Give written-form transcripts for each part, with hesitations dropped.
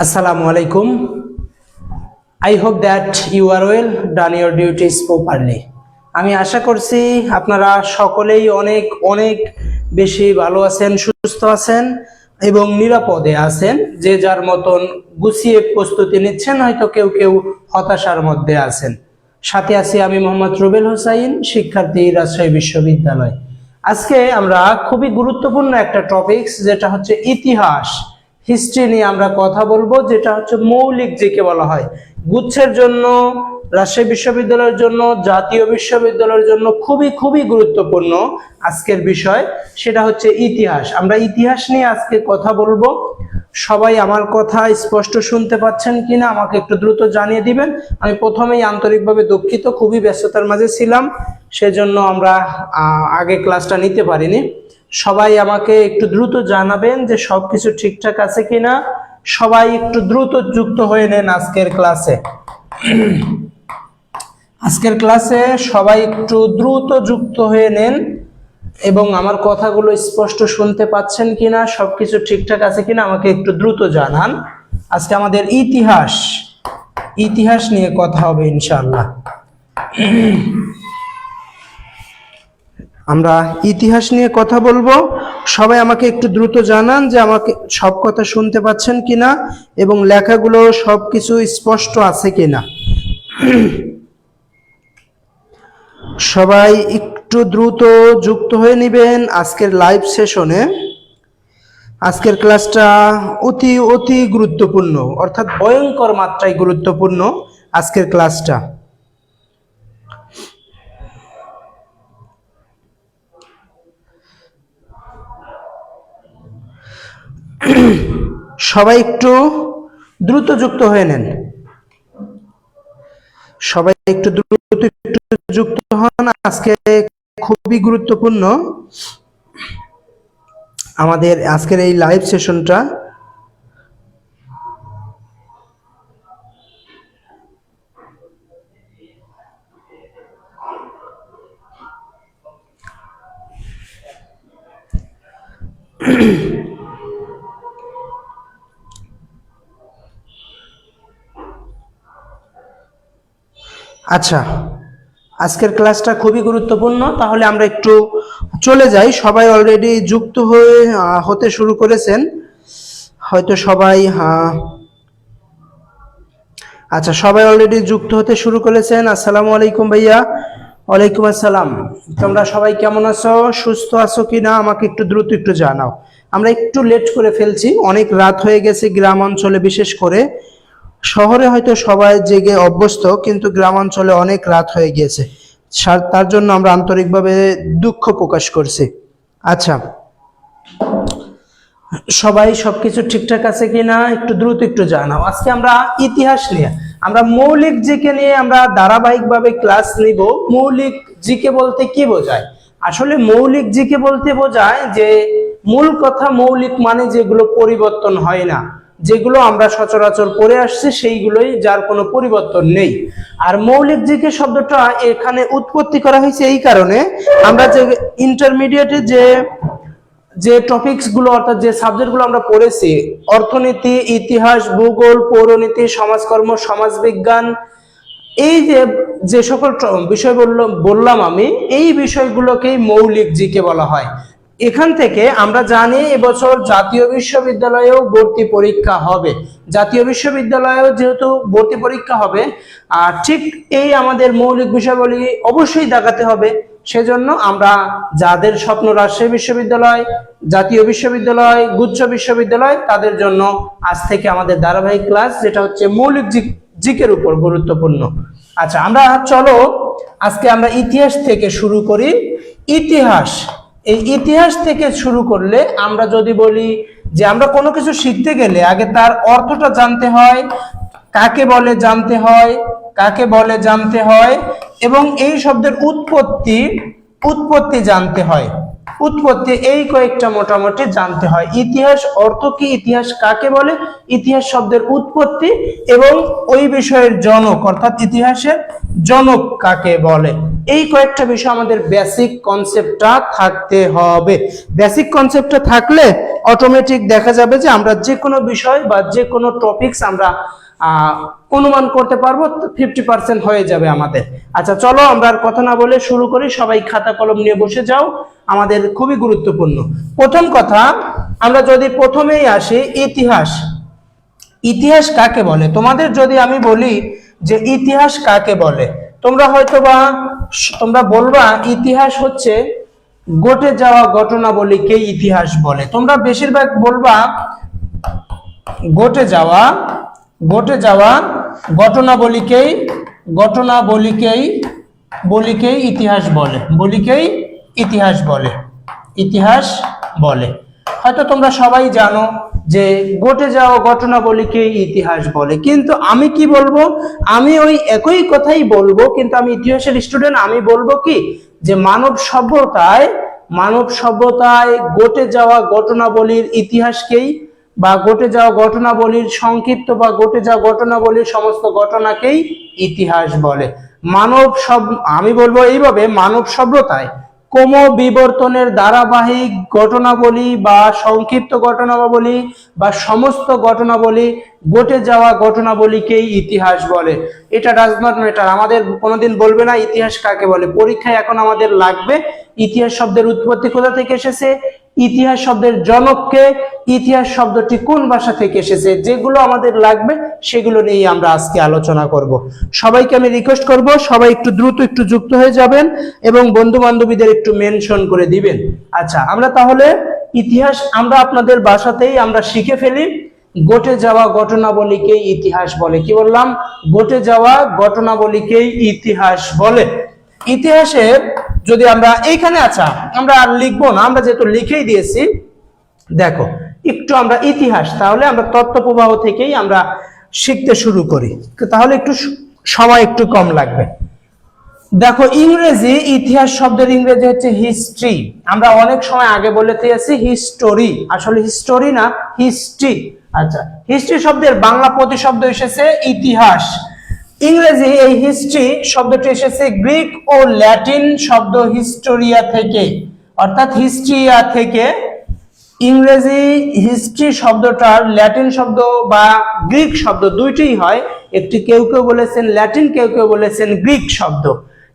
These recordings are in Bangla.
Assalamu alaikum. I hope that you are well, done your duties properly. আমি আশা করছি আপনারা সকলেই অনেক অনেক বেশি ভালো আছেন, সুস্থ আছেন এবং নিরাপদে আছেন। যে যার মতন গুছিয়ে প্রস্তুতি নিচ্ছেন, হয়তো কেউ কেউ হতাশার মধ্যে আছেন। সাথে আছি আমি মোহাম্মদ রুবেল হোসাইন, শিক্ষার্থী, রাজশাহী বিশ্ববিদ্যালয়। আজকে আমরা খুবই গুরুত্বপূর্ণ একটা টপিকস, যেটা হচ্ছে ইতিহাস, হিস্ট্রি নিয়ে আমরা কথা বলবো, যেটা হচ্ছে মৌলিক জিকে বলা হয়। গুচ্ছের জন্য, রাজশাহী বিশ্ববিদ্যালয়ের জন্য, জাতীয় বিশ্ববিদ্যালয়ের জন্য খুবই খুবই গুরুত্বপূর্ণ আজকের বিষয়, সেটা হচ্ছে ইতিহাস। আমরা ইতিহাস নিয়ে আজকে কথা বলবো। সবাই আমার কথা স্পষ্ট শুনতে পাচ্ছেন কিনা আমাকে একটু দ্রুত জানিয়ে দিবেন। আমি প্রথমেই আন্তরিকভাবে দুঃখিত, খুবই ব্যস্ততার মাঝে ছিলাম, সেজন্য আমরা আগে ক্লাসটা নিতে পারিনি। সবাই আমাকে একটু দ্রুত জানাবেন যে সবকিছু ঠিকঠাক আছে কিনা। সবাই একটু দ্রুত যুক্ত হয়ে নেন আজকের ক্লাসে। আজকের ক্লাসে সবাই একটু দ্রুত যুক্ত হয়ে নেন এবং আমার কথাগুলো স্পষ্ট শুনতে পাচ্ছেন কিনা, সবকিছু ঠিকঠাক আছে কিনা আমাকে একটু দ্রুত জানান। আজকে আমাদের ইতিহাস নিয়ে কথা হবে ইনশাআল্লাহ। আমরা ইতিহাস নিয়ে কথা বলবো। সবাই আমাকে একটু দ্রুত জানান যে আমাকে সব কথা শুনতে পাচ্ছেন কিনা এবং লেখাগুলো সবকিছু স্পষ্ট আছে কিনা। সবাই একটু দ্রুত যুক্ত হয়ে নেবেন আজকের লাইভ সেশনে। আজকের ক্লাসটা অতি অতি গুরুত্বপূর্ণ, অর্থাৎ ভয়ঙ্কর মাত্রায় গুরুত্বপূর্ণ আজকের ক্লাসটা। সবাই একটু দ্রুত যুক্ত হয়ে নেন। সবাই একটু দ্রুত যুক্ত হন। আজকে খুবই গুরুত্বপূর্ণ আমাদের আজকের এই লাইভ সেশনটা। আচ্ছা, আজকের ক্লাসটা খুবই গুরুত্বপূর্ণ। তাহলে আমরা একটু চলে যাই। সবাই অলরেডি যুক্ত হতে শুরু করেছেন হয়তো সবাই। আচ্ছা, সবাই অলরেডি যুক্ত হতে শুরু করেছেন। আসসালামু আলাইকুম ভাইয়া। ওয়ালাইকুম আসসালাম। তোমরা সবাই কেমন আছো, সুস্থ আছো কিনা আমাকে একটু দ্রুত একটু জানাও। আমরা একটু লেট করে ফেলছি, অনেক রাত হয়ে গেছে গ্রাম অঞ্চলে, বিশেষ করে। শহরে হয়তো সবাই জেগে অভ্যস্ত, কিন্তু গ্রাম অঞ্চলে অনেক রাত হয়ে গিয়েছে, তার জন্য আমরা আন্তরিকভাবে দুঃখ প্রকাশ করছি। আচ্ছা, সবাই সবকিছু ঠিকঠাক আছে কিনা একটু দ্রুত একটু জানাও। আজকে আমরা ইতিহাস নিয়ে, আমরা মৌলিক জিকে নিয়ে আমরা ধারাবাহিকভাবে ক্লাস নিব। মৌলিক জিকে বলতে কি বোঝায়? আসলে মৌলিক জিকে বলতে বোঝায় যে মূল কথা, মৌলিক মানে যেগুলো পরিবর্তন হয় না, যেগুলো আমরা সচরাচর পড়ে আসছি সেইগুলোই, যার কোনো পরিবর্তন নেই। আর মৌলিক জিকে শব্দটা এখানে উৎপত্তি করা হয়েছে এই কারণে, আমরা যে ইন্টারমিডিয়েটে যে টপিকস গুলো, অর্থাৎ যে সাবজেক্ট গুলো আমরা পড়েছি, অর্থনীতি, ইতিহাস, ভূগোল, পৌরনীতি, সমাজকর্ম, সমাজবিজ্ঞান, এই যে সকল বিষয় বললাম আমি, এই বিষয়গুলোকেই মৌলিক জিকে বলা হয়। এখান থেকে আমরা জানি এবছর জাতীয় বিশ্ববিদ্যালয়েও ভর্তি পরীক্ষা হবে। জাতীয় বিশ্ববিদ্যালয়েও যেহেতু ভর্তি পরীক্ষা হবে, আর ঠিক এই আমাদের মৌলিক বিষয়গুলি অবশ্যই দেখাতে হবে। সেজন্য আমরা যাদের স্বপ্ন রাজশাহী বিশ্ববিদ্যালয়, জাতীয় বিশ্ববিদ্যালয়, গুচ্ছ বিশ্ববিদ্যালয়, তাদের জন্য আজ থেকে আমাদের ধারাবাহিক ক্লাস, যেটা হচ্ছে মৌলিক জিকের উপর গুরুত্বপূর্ণ। আচ্ছা, আমরা চলো আজকে আমরা ইতিহাস থেকে শুরু করি। ইতিহাস, এই ইতিহাস থেকে শুরু করলে আমরা যদি বলি যে আমরা কোনো কিছু শিখতে গেলে আগে তার অর্থটা জানতে হয়, কাকে বলে জানতে হয়, এবং এই শব্দের উৎপত্তি জানতে হয়। উৎপত্তি এই কয়েকটা মোটামুটি জানতে হয়। ইতিহাস অর্থ কি, ইতিহাস কাকে বলে, ইতিহাস শব্দের উৎপত্তি এবং ওই বিষয়ের জনক, অর্থাৎ ইতিহাসের জনক কাকে বলে। এই কয়েকটা বিষয় আমাদের বেসিক কনসেপ্টটা থাকতে হবে। বেসিক কনসেপ্টটা থাকলে অটোমেটিক দেখা যাবে যে আমরা যে কোনো বিষয় বা যে কোনো টপিকস আমরা অনুমান করতে পারবো, 50% হয়ে যাবে আমাদের। আচ্ছা চলো আমরা আর কথা না বলে শুরু করি। সবাই খাতা কলম নিয়ে বসে যাও, আমাদের খুবই গুরুত্বপূর্ণ। প্রথম কথা, আমরা যদি প্রথমেই আসি ইতিহাস। ইতিহাস কাকে বলে? তোমাদের যদি আমি বলি যে ইতিহাস কাকে বলে, তোমরা বলবা ইতিহাস হচ্ছে ঘটে যাওয়া ঘটনাবলীকে ইতিহাস বলে। তোমরা বেশিরভাগ বলবা ঘটে যাওয়া ঘটনাবলীকেই ইতিহাস বলে। হয়তো তোমরা সবাই জানো যে ঘটে যাওয়া ঘটনাবলীকে ইতিহাস বলে, কিন্তু আমি কি বলবো? আমি ওই একই কথাই বলবো, কিন্তু আমি ইতিহাসের স্টুডেন্ট। আমি বলবো কি যে মানব সভ্যতায় ঘটে যাওয়া ঘটনাবলীর ইতিহাসকেই বা ঘটে যাওয়া ঘটনাবলীর সংক্ষিপ্ত বা ঘটে যাওয়া ঘটনাবলীর সমস্ত ঘটনাকেই ইতিহাস বলে। আমি বলবো এইভাবে, মানব সভ্যতায় ক্রমবিবর্তনের ধারাবাহিক ঘটনাবলী বা সংক্ষিপ্ত ঘটনাবলী বা সমস্ত ঘটনাবলী ঘটে যাওয়া ঘটনাবলীকেই ইতিহাস বলে। এটা ডাজ নট ম্যাটার। আমাদের কোনোদিন বলবে না ইতিহাস কাকে বলে। পরীক্ষায় এখন আমাদের লাগবে ইতিহাস শব্দের উৎপত্তি কোথা থেকে এসেছে, ইতিহাস শব্দের জনককে, ইতিহাস শব্দটি কোন ভাষা থেকে এসেছে, যেগুলো আমাদের লাগবে সেগুলো নিয়ে আমরা আজকে আলোচনা করব। সবাইকে আমি রিকোয়েস্ট করব সবাই একটু দ্রুত একটু যুক্ত হয়ে যাবেন এবং বন্ধু বান্ধবীদের একটু মেনশন করে দিবেন। আচ্ছা, আমরা তাহলে ইতিহাস আমরা আপনাদের ভাষাতেই আমরা শিখে ফেলি। ঘটে যাওয়া ঘটনাবলীকেই ইতিহাস বলে। কি বললাম? ঘটে যাওয়া ঘটনাবলীকেই ইতিহাস বলে। ইতিহাসের যদি আমরা এইখানে, আচ্ছা আমরা আর লিখবো না, আমরা যেহেতু লিখেই দিয়েছি, দেখো একটু আমরা ইতিহাস, তাহলে আমরা তথ্য প্রবাহ থেকেই আমরা শিখতে শুরু করি, তাহলে একটু সময় একটু কম লাগবে। দেখো ইংরেজি ইতিহাস শব্দের ইংরেজি হচ্ছে হিস্ট্রি। আমরা অনেক সময় আগে বলে দিয়েছি হিস্টোরি, আসলে হিস্টোরি না, হিস্ট্রি। আচ্ছা, হিস্ট্রি শব্দের বাংলা প্রতিশব্দ এসেছে ইতিহাস। ইংরেজি এই হিস্ট্রি শব্দটি এসেছে গ্রিক ও ল্যাটিন শব্দ হিস্টোরিয়া থেকে, অর্থাৎ হিস্ট্রিয়া থেকে। ইংরেজি হিস্ট্রি শব্দটার ল্যাটিন শব্দ বা গ্রিক শব্দ দুইটিই হয়। একটি কেউ কেউ বলেছেন ল্যাটিন, কেউ কেউ বলেছেন গ্রিক শব্দ।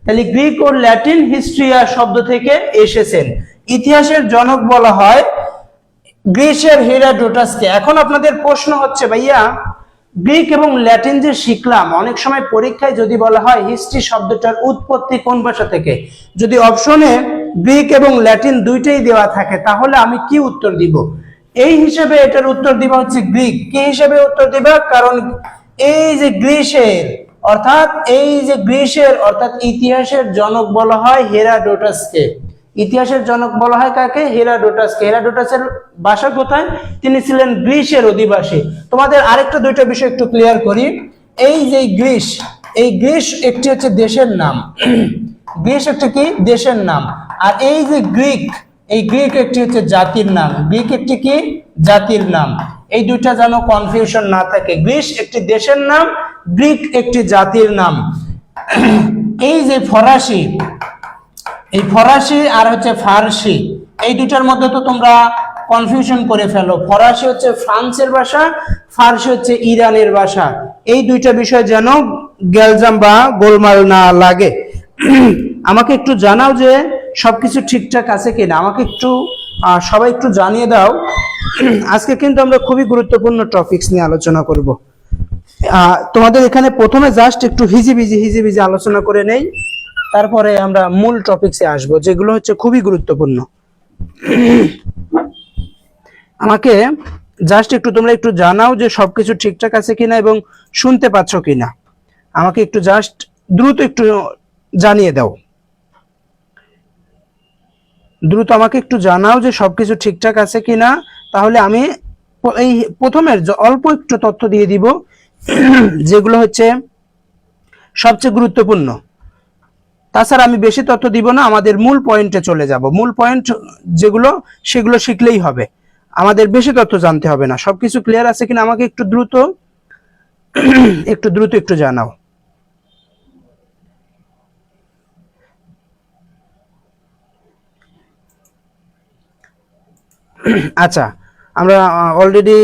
তাহলে গ্রিক ও ল্যাটিন হিস্ট্রিয়া শব্দ থেকে এসেছেন। ইতিহাসের জনক বলা হয় গ্রিসের হেরাডোটাসকে। এখন আপনাদের প্রশ্ন হচ্ছে, ভাইয়া গ্রিক এবং ল্যাটিন যে শিখলাম, অনেক সময় পরীক্ষায় যদি বলা হয় হিস্ট্রি শব্দটার উৎপত্তি কোন ভাষা থেকে, যদি অপশনে গ্রিক এবং ল্যাটিন দুইটাই দেওয়া থাকে, তাহলে আমি কি উত্তর দিব? এই হিসেবে এটার উত্তর দিবা হচ্ছে গ্রিক। কি হিসেবে উত্তর দিবা? কারণ এই যে গ্রিসের অর্থাৎ ইতিহাসের জনক বলা হয় হেরাডোটাসকে। ইতিহাসের জনক বলা হয় কাকে? হেরাডোটাসকে। হেরাডোটাসের বাসা কোথায়? তিনি ছিলেন গ্রিসের অধিবাসী। তোমাদের আরেকটা দুইটা বিষয় একটু ক্লিয়ার করি। এই যে গ্রিস, এই গ্রিস একটি হচ্ছে দেশের নাম, গ্রিস একটি কি দেশের নাম। আর এই যে গ্রিক, এই গ্রিক একটি হচ্ছে জাতির নাম। গ্রিক একটি কি জাতির নাম। এই দুইটা যেন কনফিউশন না থাকে। গ্রিস একটি দেশের নাম, গ্রিক একটি জাতির নাম। এই যে ফরাসি, এই ফরাসি আর হচ্ছে ফার্সি, এই দুটার মধ্যে তো তোমরা কনফিউশন করে ফেলো। ফরাসি হচ্ছে ফ্রান্সের ভাষা, ফার্সি হচ্ছে ইরানের ভাষা। এই দুইটা বিষয় যেন গ্যালজাম বা গোলমাল না লাগে। আমাকে একটু জানাও যে সবকিছু ঠিকঠাক আছে কিনা, আমাকে একটু সবাই একটু জানিয়ে দাও। আজকে কিন্তু আমরা খুবই গুরুত্বপূর্ণ টপিকস নিয়ে আলোচনা করব। তোমাদের এখানে প্রথমে জাস্ট একটু হিজিবিজি আলোচনা করে নেই, তারপরে আমরা মূল টপিকসে আসব, যেগুলো হচ্ছে খুবই গুরুত্বপূর্ণ। আমাকে জাস্ট একটু তোমরা একটু জানাও যে সবকিছু ঠিকঠাক আছে কিনা এবং শুনতে পাচ্ছ কিনা। আমাকে একটু জাস্ট দ্রুত একটু জানিয়ে দাও, দ্রুত আমাকে একটু জানাও যে সবকিছু ঠিকঠাক আছে কিনা। তাহলে আমি এই প্রথমের অল্প একটু তথ্য দিয়ে দিব, যেগুলো হচ্ছে সবচেয়ে গুরুত্বপূর্ণ। তাছাড়া আমি বেশি তথ্য দিব না, আমাদের মূল পয়েন্টে চলে যাব। মূল পয়েন্ট যেগুলো, সেগুলো শিখলেই হবে, আমাদের বেশি তথ্য জানতে হবে না। সবকিছু ক্লিয়ার আছে কিনা আমাকে একটু দ্রুত একটু জানাও। আচ্ছা, আমরা অলরেডি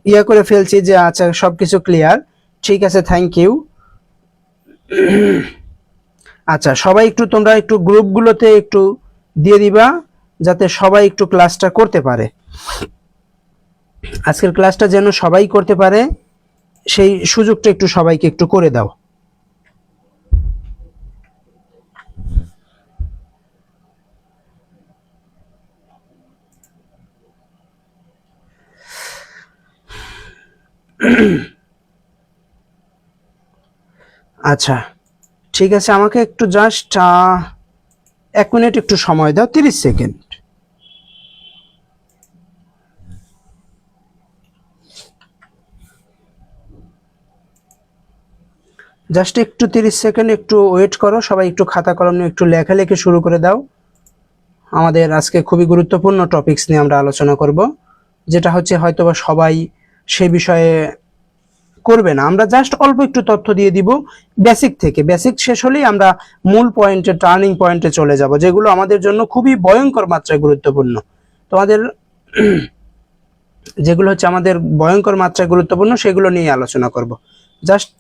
ইয়ে করে ফেলছি যে আচ্ছা সবকিছু ক্লিয়ার, ঠিক আছে, থ্যাংক ইউ। আচ্ছা, সবাই একটু তোমরা একটু গ্রুপগুলোতে একটু দিয়ে দিবা যাতে সবাই একটু ক্লাসটা করতে পারে, আজকের ক্লাসটা যেন সবাই করতে পারে সেই সুযোগটা একটু সবাইকে একটু করে দাও। আচ্ছা ঠিক আছে, আমাকে একটু জাস্ট 1 মিনিট একটু সময় দাও, 30 সেকেন্ড। জাস্ট একটু 30 সেকেন্ড একটু ওয়েট করো, সবাই একটু খাতা কলম নিয়ে একটু লেখালেখি শুরু করে দাও। আমাদের আজকে খুবই গুরুত্বপূর্ণ টপিকস নিয়ে আমরা আলোচনা করব, যেটা হচ্ছে হয়তোবা সবাই সে বিষয়ে করবে না, আমরা জাস্ট অল্প একটু তথ্য দিয়ে দিব বেসিক থেকে। বেসিক শেষ হলেই আমরা মূল পয়েন্টে, টার্নিং পয়েন্টে চলে যাব, যেগুলো আমাদের জন্য খুবই ভয়ঙ্কর মাত্রায় গুরুত্বপূর্ণ। তোমাদের যেগুলো হচ্ছে আমাদের ভয়ঙ্কর মাত্রায় গুরুত্বপূর্ণ সেগুলো নিয়ে আলোচনা করব। জাস্ট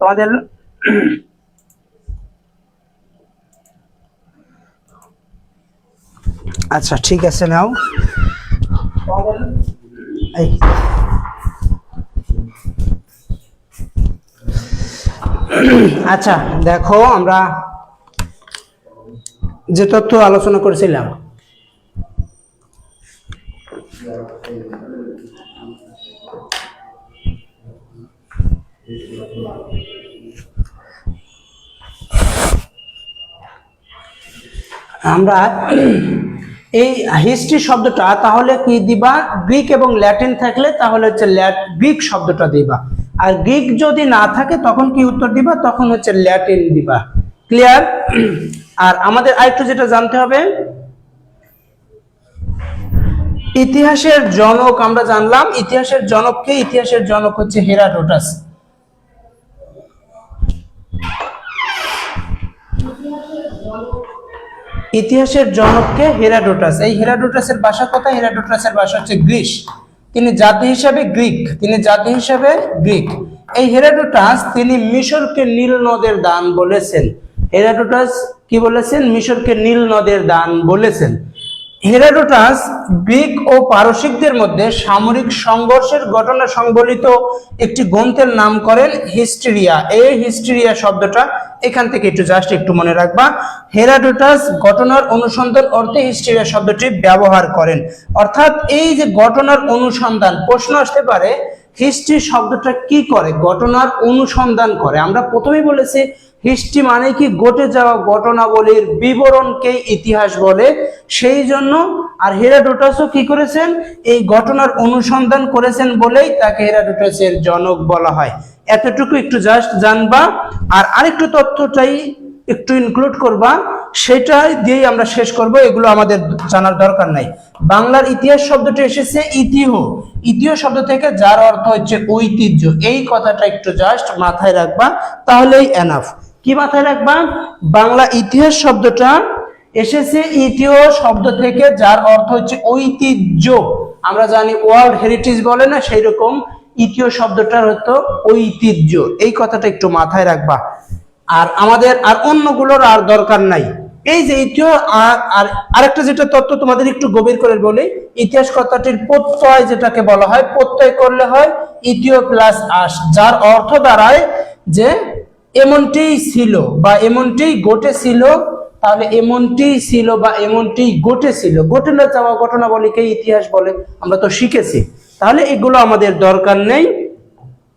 তোমাদের আচ্ছা ঠিক আছে, নাও আচ্ছা দেখো, আমরা যে তথ্য আলোচনা করেছিলাম, আমরা এই হিস্ট্রি শব্দটা তাহলে কি দিবা, গ্রিক এবং ল্যাটিন থাকলে তাহলে হচ্ছে গ্রিক শব্দটা দিবা, আর গ্রিক যদি না থাকে তখন কি উত্তর দিবা, তখন হচ্ছে ল্যাটিন দিবা। ক্লিয়ার? আর আমাদের আরেকটু যেটা জানতে হবে, ইতিহাসের জনক আমরা জানলাম, ইতিহাসের জনককে, ইতিহাসের জনক হচ্ছে হেরাডোটাস। ইতিহাসের জনককে হেরাডোটাস। এই হেরাডোটাসের ভাষা কোথায়? হেরাডোটাসের ভাষা হচ্ছে গ্রিস। তিনি জাতি হিসাবে গ্রিক, তিনি জাতি হিসাবে গ্রিক। এই হেরাডোটাস তিনি মিশরকে নীল নদের দান বলেছেন। হেরাডোটাস কি বলেছেন? মিশরকে নীল নদের দান বলেছেন। হেরাডোটাস গ্রিক ও পারসিকদের মধ্যে সামরিক সংঘর্ষের ঘটনা সংবলিত একটি গ্রন্থের নাম করেন হিস্টেরিয়া। এই হিস্টেরিয়া শব্দটা এখান থেকে একটু জাস্ট একটু মনে রাখবা। হেরাডোটাস ঘটনার অনুসন্ধান অর্থে হিস্টেরিয়া শব্দটি ব্যবহার করেন। অর্থাৎ এই যে ঘটনার অনুসন্ধান, প্রশ্ন আসতে পারে হিস্ট্রি শব্দটা কি করে? ঘটনার অনুসন্ধান করে। আমরা প্রথমেই বলেছি হিস্ট্রি মানে কি? ঘটে যাওয়া ঘটনাবলীর বিবরণকে ইতিহাস বলে। সেই জন্য আর হেরাডোটাসও কি করেছেন? এই ঘটনার অনুসন্ধান করেছেন বলেই তাকে হেরাডোটাসের জনক বলা হয়। এতটুকু একটু জাস্ট জানবা, আর আরেকটু তথ্যটাই একটু ইনক্লুড করবা, সেটা দিয়েই আমরা শেষ করব। এগুলো আমাদের জানার দরকার নাই। বাংলার ইতিহাস শব্দটি এসেছে ইতিহ, ইতিহ শব্দ থেকে, যার অর্থ হচ্ছে ঐতিহ্য। এই কথাটা একটু জাস্ট মাথায় রাখবা, তাহলেই এনাফ। কি মাথায় রাখবা? বাংলা ইতিহাস শব্দটা এসেছে ইতিহ শব্দ থেকে, যার অর্থ হচ্ছে ঐতিহ্য। আমরা জানি ওয়ার্ল্ড হেরিটেজ বলে না, সেই রকম ইতিহ শব্দটার হতো ঐতিহ্য, এই কথাটা একটু মাথায় রাখবা। আর আমাদের আর অন্যগুলোর আর দরকার নাই। এই যে ইতিহ আর আরেকটা যেটা তত্ত্ব তোমাদের একটু গভীর করে বলি, ইতিহাস কথাটির প্রত্যয় যেটাকে বলা হয়, প্রত্যয় করলে হয় ইতিহ প্লাস আস, যার অর্থ দাঁড়ায় যে এমনটি ছিল বা এমনটি ঘটেছিল, তাহলে এমনটি ছিল বা এমনটি ঘটেছিল, ঘটে না যাওয়া ঘটনাবলীকে ইতিহাস বলে, আমরা তো শিখেছি। তাহলে এগুলো আমাদের দরকার নেই,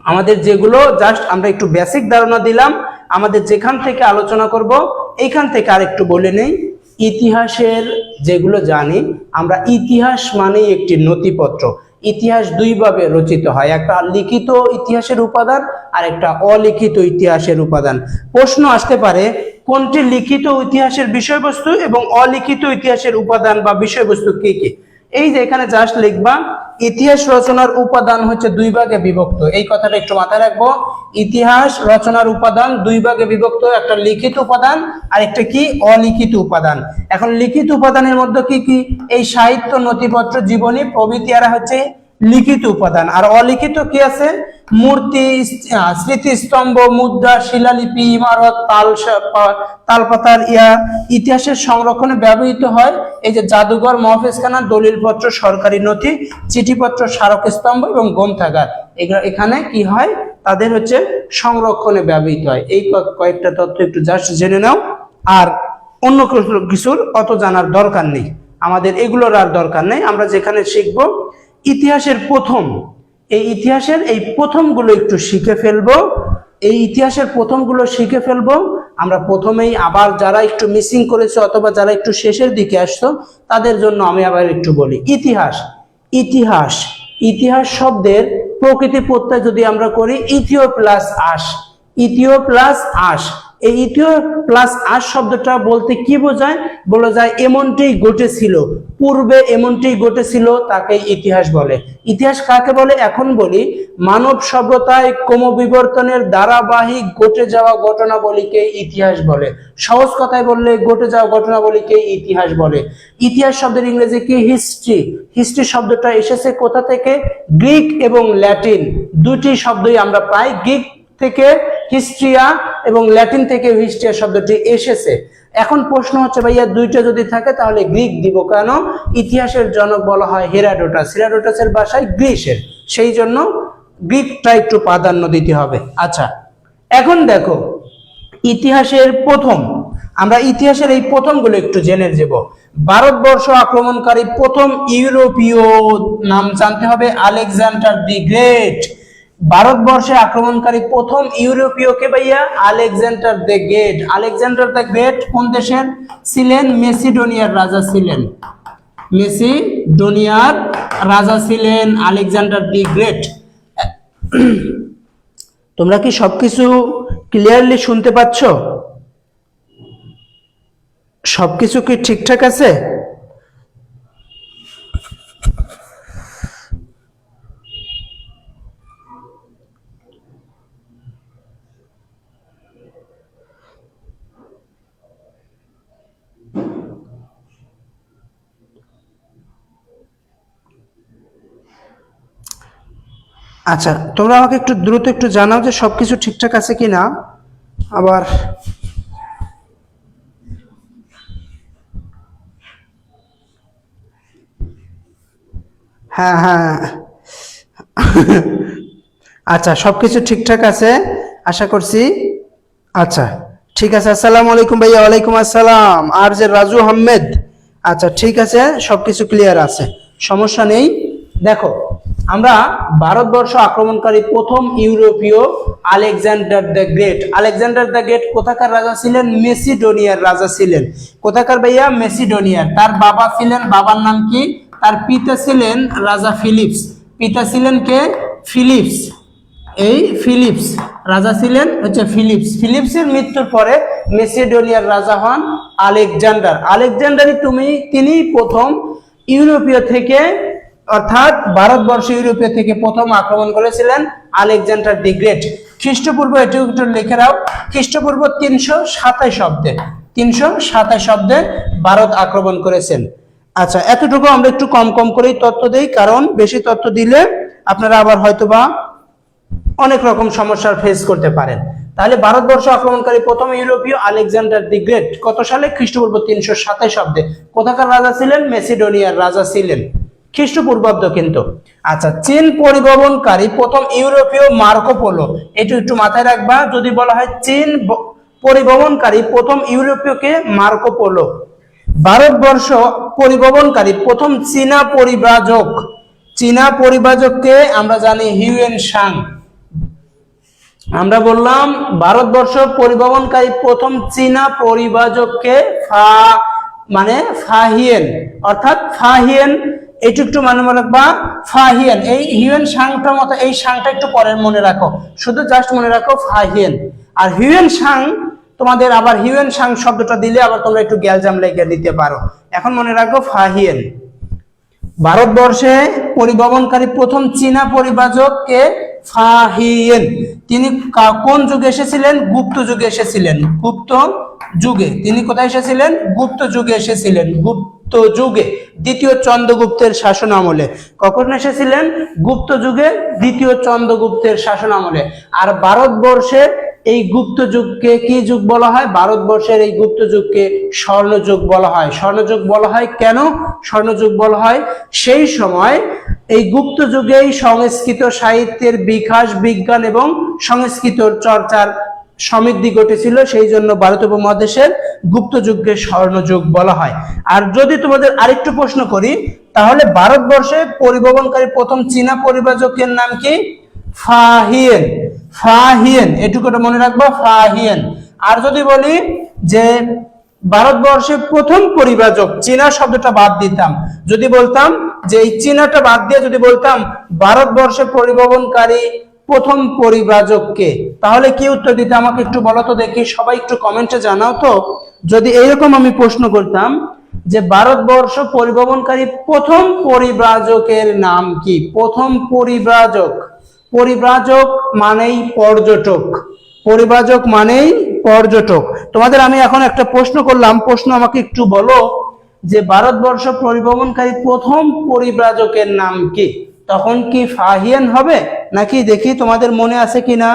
আমাদের যেগুলো জাস্ট আমরা একটু বেসিক ধারণা দিলাম। আমাদের যেখান থেকে আলোচনা করব এইখান থেকে আরেকটু বলে নেই, ইতিহাসের যেগুলো জানি আমরা, ইতিহাস মানেই একটি নথিপত্র। ইতিহাস দুইভাবে রচিত হয়, একটা লিখিত ইতিহাসের উপাদান আর একটা অলিখিত ইতিহাসের উপাদান। প্রশ্ন আসতে পারে কোনটি লিখিত ইতিহাসের বিষয়বস্তু এবং অলিখিত ইতিহাসের উপাদান বা বিষয়বস্তু কি কি। এই যে এখানে জাস্ট লিখবা ইতিহাস রচনার উপাদান হচ্ছে দুই ভাগে বিভক্ত, এই কথাটা একটু মাথায় রাখবো। ইতিহাস রচনার উপাদান দুই ভাগে বিভক্ত, একটা লিখিত উপাদান আর একটা কি অলিখিত উপাদান। এখন লিখিত উপাদানের মধ্যে কি কি, এই সাহিত্য, নথিপত্র, জীবনী প্রভৃতি এরা হচ্ছে লিখিত উপাদান। আর অলিখিত কি আছে, মূর্তি, স্মৃতিস্তম্ভ, মুদ্রা, শিলালিপি, ইমারত, তালপাতার ইতিহাসের সংরক্ষণে ব্যবহৃত হয়। এই যে জাদুঘর, মহাফেজখানা, দলিলপত্র, সরকারি নথি, চিঠিপত্র, স্মারকস্তম্ভ এবং গ্রন্থাগার, এখানে কি হয়, তাদের হচ্ছে সংরক্ষণে ব্যবহৃত হয়। এই কয়েকটা তথ্য একটু জাস্ট জেনে নাও, আর অন্য কিছুর অত জানার দরকার নেই, আমাদের এগুলোর আর দরকার নেই। আমরা যেখানে শিখবো ইতিহাসের প্রথম, এই ইতিহাসের এই প্রথমগুলো একটু শিখে ফেলবো, এই ইতিহাসের প্রথমগুলো শিখে ফেলবো আমরা প্রথমেই। আবার যারা একটু মিসিং করেছে অথবা যারা একটু শেষের দিকে আসছো তাদের জন্য আমি আবার একটু বলি, ইতিহাস, ইতিহাস, ইতিহাস শব্দের প্রকৃতি প্রত্যয় যদি আমরা করি ইতিহ প্লাস আস, ইতিহ প্লাস আস। এই ইতিহ প্লাস আস শব্দটা বলতে কি বোঝায়, বলা যায় এমনটি ঘটেছিল, পূর্বে এমনটি ঘটেছিল, তাকে ইতিহাস বলে। ইতিহাস কাকে বলে এখন বলি, মানব সভ্যতায় ক্রমবিবর্তনের ধারাবাহিক ঘটে যাওয়া ঘটনাবলীকে ইতিহাস বলে। সহজ কথায় বললে ঘটে যাওয়া ঘটনাবলীকে ইতিহাস বলে। ইতিহাস শব্দের ইংরেজি কি, হিস্ট্রি। হিস্ট্রি শব্দটা এসেছে কোথা থেকে, গ্রিক এবং ল্যাটিন দুটি শব্দই আমরা পাই। গ্রিক থেকে হিস্ট্রিয়া এবং ল্যাটিন থেকে হিস্ট্রিয়া শব্দটি এসেছে। এখন প্রশ্ন হচ্ছে ভাইয়া দুইটা যদি থাকে তাহলে গ্রিক দিব কেন, ইতিহাসের জনক বলা হয় হেরাডোটাস, হেরাডোটাসের ভাষায় গ্রিসের, সেই জন্য গ্রিকটা একটু প্রাধান্য দিতে হবে। আচ্ছা এখন দেখো ইতিহাসের প্রথম, আমরা ইতিহাসের এই প্রথমগুলো একটু জেনে যাব। ভারতবর্ষ আক্রমণকারী প্রথম ইউরোপীয় নাম জানতে হবে, আলেকজান্ডার দি গ্রেট। ভারতবর্ষে আক্রমণকারী প্রথম ইউরোপীয়কে ভাইয়া Alexander the great. Alexander the great কোন দেশের ছিলেন, মেসিডোনিয়ার রাজা ছিলেন, মেসিডোনিয়ার রাজা ছিলেন আলেকজান্ডার দি গ্রেট। তোমরা কি সবকিছু ক্লিয়ারলি শুনতে পাচ্ছ, সবকিছু কি ঠিকঠাক আছে? আচ্ছা তোমরা আমাকে একটু দ্রুত একটু জানাও যে সবকিছু ঠিকঠাক আছে কিনা। আবার হ্যাঁ হ্যাঁ আচ্ছা সবকিছু ঠিকঠাক আছে আশা করছি। আচ্ছা ঠিক আছে, আসসালামু আলাইকুম ভাইয়া। ওয়ালাইকুম আসসালাম, আর যে রাজু আহমেদ। আচ্ছা ঠিক আছে, সবকিছু ক্লিয়ার আছে, সমস্যা নেই। দেখো আমরা ভারতবর্ষ আক্রমণকারী প্রথম ইউরোপীয় Alexander the great. Alexander the great কোথাকার রাজা ছিলেন, মেসিডোনিয়ার রাজা ছিলেন। কোথাকার ভাইয়া, মেসিডোনিয়ার। তার বাবা ছিলেন, বাবার নাম কি, তার পিতা ছিলেন রাজা ফিলিপস। পিতা ছিলেন কে, ফিলিপস। এই ফিলিপস রাজা ছিলেন হচ্ছে ফিলিপস। ফিলিপসের মৃত্যুর পরে মেসিডোনিয়ার রাজা হন আলেকজান্ডার। আলেকজান্ডারই তিনি প্রথম ইউরোপীয় থেকে, অর্থাৎ ভারতবর্ষ ইউরোপীয় থেকে প্রথম আক্রমণ করেছিলেন আলেকজান্ডার দি গ্রেট। খ্রিস্টপূর্ব এটিও একটু লিখে রাও, খ্রিস্টপূর্ব 327 অব্দে, 327 অব্দে ভারত আক্রমণ করেছেন। আচ্ছা এতটুকু আমরা একটু কম করেই তথ্য দেই, কারণ বেশি তথ্য দিলে আপনারা আবার হয়তোবা অনেক রকম সমস্যার ফেস করতে পারেন। তাহলে ভারতবর্ষ আক্রমণকারী প্রথম ইউরোপীয় আলেকজান্ডার দি গ্রেট কত সালে? খ্রিস্টপূর্ব 327 অব্দে। কোথাকার রাজা ছিলেন? মেসিডোনিয়ার রাজা ছিলেন, খ্রিস্টপূর্বাব্দ কিন্তু। আচ্ছা, চীন পরিভ্রমণকারী প্রথম ইউরোপীয় মার্কো পোলো, এটা একটু মাথায় রাখবা। যদি বলা হয় চীন পরিভ্রমণকারী প্রথম ইউরোপীয়কে মার্কো পোলো। ভারতবর্ষ পরিভ্রমণকারী প্রথম চীনা পরিব্রাজক, চীনা পরিব্রাজককে আমরা জানি হিউয়েন সাং। আমরা বললাম ভারতবর্ষ পরিভ্রমণকারী প্রথম চীনা পরিব্রাজককে ফাহিয়েন, অর্থাৎ ফাহিয়েন, এইটু একটু মনে রাখবা, ফাহিয়েন। এই হিউয়েন সাংটা মতো, এই সাংটা একটু পরে মনে রাখো, শুধু জাস্ট মনে রাখো ফাহিয়েন। আর হিউয়েন সাং তোমাদের আবার হিউয়েন সাং শব্দটা দিলে আবার তোমরা একটু গ্যালজাম লেগে দিতে পারো। এখন মনে রাখো ফাহিয়েন। ভারতবর্ষে পরিভ্রমণকারী প্রথম চীনা পরিব্রাজককে ফাহিয়েন। তিনি কোন যুগে এসেছিলেন? গুপ্ত যুগে এসেছিলেন, গুপ্ত যুগে। তিনি কোথায় এসেছিলেন? গুপ্ত যুগে এসেছিলেন, গুপ্ত যুগে, দ্বিতীয় চন্দ্রগুপ্তের শাসন আমলে। কখন এসেছিলেন? গুপ্ত যুগে, দ্বিতীয় চন্দ্রগুপ্তের শাসন আমলে। আর ভারতবর্ষের এই গুপ্ত যুগকে কি যুগ বলা হয়? ভারতবর্ষের এই গুপ্ত যুগকে স্বর্ণযুগ বলা হয়। স্বর্ণযুগ বলা হয় কেন? স্বর্ণযুগ বলা হয় সেই সময় এই গুপ্ত যুগেই সংস্কৃত সাহিত্যের বিকাশ, বিজ্ঞান এবং সংস্কৃত চর্চার সমৃদ্ধি ঘটেছিল, সেই জন্য ভারত উপমহাদেশের গুপ্ত যুগকে স্বর্ণযুগ বলা হয়। আর যদি তোমাদের আরেকটু প্রশ্ন করি, তাহলে ভারতবর্ষে পরিভ্রমণকারী প্রথম চীনা পরিব্রাজকের নাম কি? ফাহিয়েন। ফাহিয়েন, এটুকুটা মনে রাখবো, ফাহিয়েন। আর যদি বলি যে ভারতবর্ষের প্রথম পরিব্রাজক, চীনা শব্দটা বাদ দিতাম, যদি বলতাম যে এই চীনাটা বাদ দিয়ে যদি বলতাম ভারতবর্ষে পরিভ্রমণকারী প্রথম পরিব্রাজককে, তাহলে কি উত্তর দিতে? আমাকে একটু বলো তো দেখি, সবাই একটু কমেন্টে জানাও তো। যদি এইরকম আমি প্রশ্ন করতাম যে ভারতবর্ষ পরিভ্রমণকারী প্রথম পরিব্রাজকের নাম কি? প্রথম পরিব্রাজক, পরিব্রাজক মানেই পর্যটক, পরিব্রাজক মানেই পর্যটক। তোমাদের আমি এখন একটা প্রশ্ন করলাম, প্রশ্ন আমাকে একটু বলো যে ভারতবর্ষ পরিভ্রমণকারী প্রথম পরিব্রাজকের নাম কি? তখন কি ফাহিয়েন হবে নাকি? দেখি তোমাদের মনে আছে কিনা,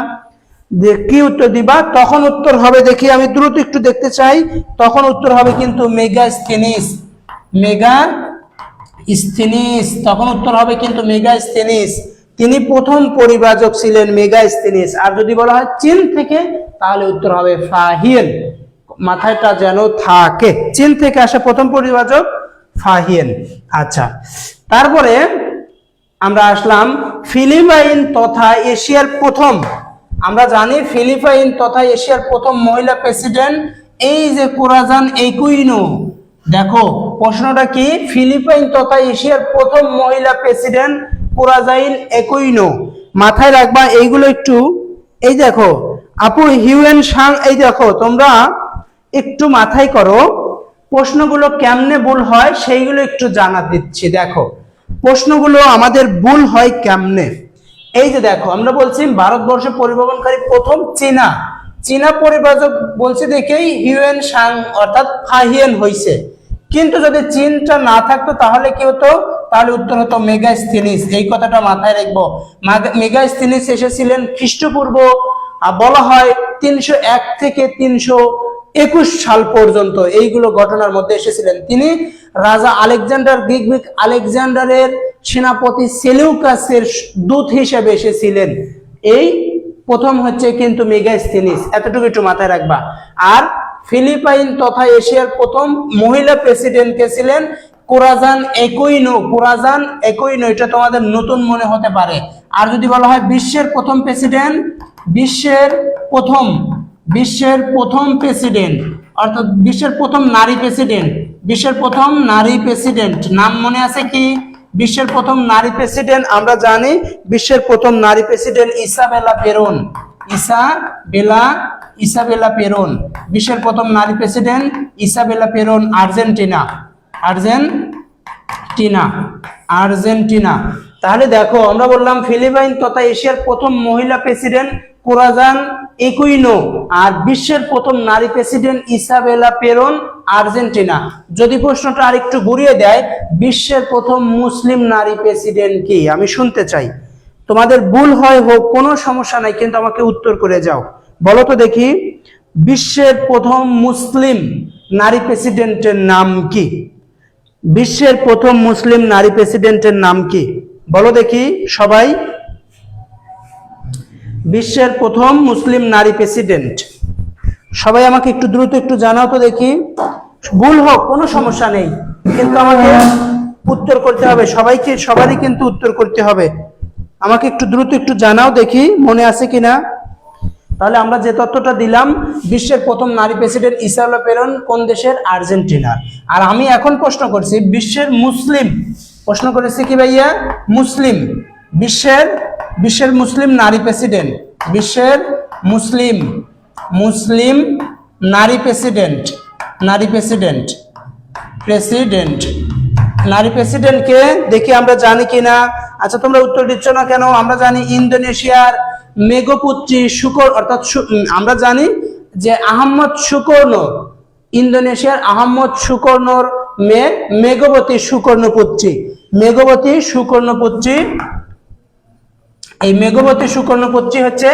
কি উত্তর দিবা? তখন উত্তর হবে, দেখি আমি দ্রুত একটু দেখতে চাই, তখন উত্তর হবে কিন্তু মেগাস্থেনিস, মেগাস্থেনিস, তখন উত্তর হবে কিন্তু মেগাস্থেনিস। তিনি প্রথম পরিব্রাজক ছিলেন, মেগাস্থেনিস। আর যদি বলা হয় চীন থেকে, তাহলে উত্তর হবে ফাহিয়েন। মাথাটা যেন থাকে, চীন থেকে আসা প্রথম পরিব্রাজক ফাহিয়েন। আচ্ছা, তারপরে আমরা আসলাম ফিলিপাইন তথা এশিয়ার প্রথম, আমরা জানি ফিলিপাইন তথা এশিয়ার প্রথম মহিলা প্রেসিডেন্ট এই যে কোরাজান একুইনো। দেখো প্রশ্নটা কি? ফিলিপাইন তথা এশিয়ার প্রথম মহিলা প্রেসিডেন্ট কোরাজাইন একুইনো। মাথায় রাখবা এইগুলো একটু। এই দেখো আপু হিউয়েন সাং, এই দেখো তোমরা একটু মাথায় করো, প্রশ্নগুলো কেমনে ভুল হয় সেইগুলো একটু জানা দিচ্ছি। দেখো প্রশ্নগুলো আমাদের ভুল হয় কেমনে। এই যে দেখো আমরা বলছি ভারতবর্ষে পরিভ্রমণকারী প্রথম চীনা পরিব্রাজক বলছি দেখেই হিউয়েন সাং অর্থাৎ ফাহিয়েন হইছে, কিন্তু যদি চীনটা না থাকতো তাহলে কি হতো? তাহলে উত্তর হতো মেগাস্থেনিস। এই কথাটা মাথায় রাখবো। মেগাস্থেনিস এসেছিলেন খ্রিস্টপূর্ব বলা হয় 301 থেকে 321 সাল পর্যন্ত, এইগুলো ঘটনার মধ্যে এসেছিলেন। তিনি রাজা আলেকজান্ডার, গ্রিক আলেকজান্ডারের সেনাপতি সেলিউকাসের দূত হিসেবে এসেছিলেন। এই প্রথম হচ্ছে কিন্তু মেগাস্থেনিস, এতটুকু একটু মাথায় রাখবা। আর ফিলিপাইন তথা এশিয়ার প্রথম মহিলা প্রেসিডেন্ট কে ছিলেন কোরাজান একুইনো। কোরাজান একুইনো, এটা তোমাদের নতুন মনে হতে পারে। আর যদি বলা হয় বিশ্বের প্রথম প্রেসিডেন্ট, বিশ্বের প্রথম প্রেসিডেন্ট অর্থাৎ বিশ্বের প্রথম নারী প্রেসিডেন্ট, বিশ্বের প্রথম নারী প্রেসিডেন্ট নাম মনে আছে কি? বিশ্বের প্রথম নারী প্রেসিডেন্ট আমরা জানি, বিশ্বের প্রথম নারী president Isabella Peron, Isabella Peron. বিশ্বের প্রথম নারী প্রেসিডেন্ট ইসাবেলা পেরন, আর্জেন্টিনা। তাহলে দেখো আমরা বললাম ফিলিপাইন তথা এশিয়ার প্রথম মহিলা প্রেসিডেন্ট কোরাজান একুইনো, আর বিশ্বের প্রথম নারী প্রেসিডেন্ট ইসাবেলা পেরন, আর্জেন্টিনা। যদি প্রশ্নটা আরেকটু ঘুরিয়ে দেয়, বিশ্বের প্রথম মুসলিম নারী প্রেসিডেন্ট কি? আমি শুনতে চাই। তোমাদের ভুল হয় হোক, কোনো সমস্যা নাই, কিন্তু আমাকে উত্তর করে যাও। বলো তো দেখি, বিশ্বের প্রথম মুসলিম নারী প্রেসিডেন্টের নাম কি? বিশ্বের প্রথম মুসলিম নারী প্রেসিডেন্টের নাম কি? বলো দেখি সবাই। বিশ্বের প্রথম মুসলিম নারী প্রেসিডেন্ট, সবাই আমাকে একটু দ্রুত একটু জানাও তো দেখি। ভুল হোক কোনো সমস্যা নেই, কিন্তু আমাকে উত্তর করতে হবে, সবারই কিন্তু উত্তর করতে হবে। আমাকে একটু দ্রুত একটু জানাও দেখি মনে আছে কিনা। তাহলে আমরা যে তথ্যটা দিলাম, বিশ্বের প্রথম নারী প্রেসিডেন্ট ইসাবেলা পেরন কোন দেশের? আর্জেন্টিনার। আর আমি এখন প্রশ্ন করছি বিশ্বের মুসলিম, প্রশ্ন করেছি কি ভাইয়া? মুসলিম, বিশ্বের মুসলিম নারী প্রেসিডেন্ট, বিশ্বের মুসলিম নারী প্রেসিডেন্ট, নারী প্রেসিডেন্টকে দেখি আমরা জানি কিনা। আচ্ছা তোমরা উত্তর দিচ্ছ না কেন? আমরা জানি ইন্দোনেশিয়ার মেঘপুত্রী অর্থাৎ আমরা জানি যে আহমদ সুকর্ণ, ইন্দোনেশিয়ার আহমদ সুকর্ণর মেয়ে মেঘবতী সুকর্ণপুত্রী। এই মেঘবতী সুকর্ণপুত্রী হচ্ছে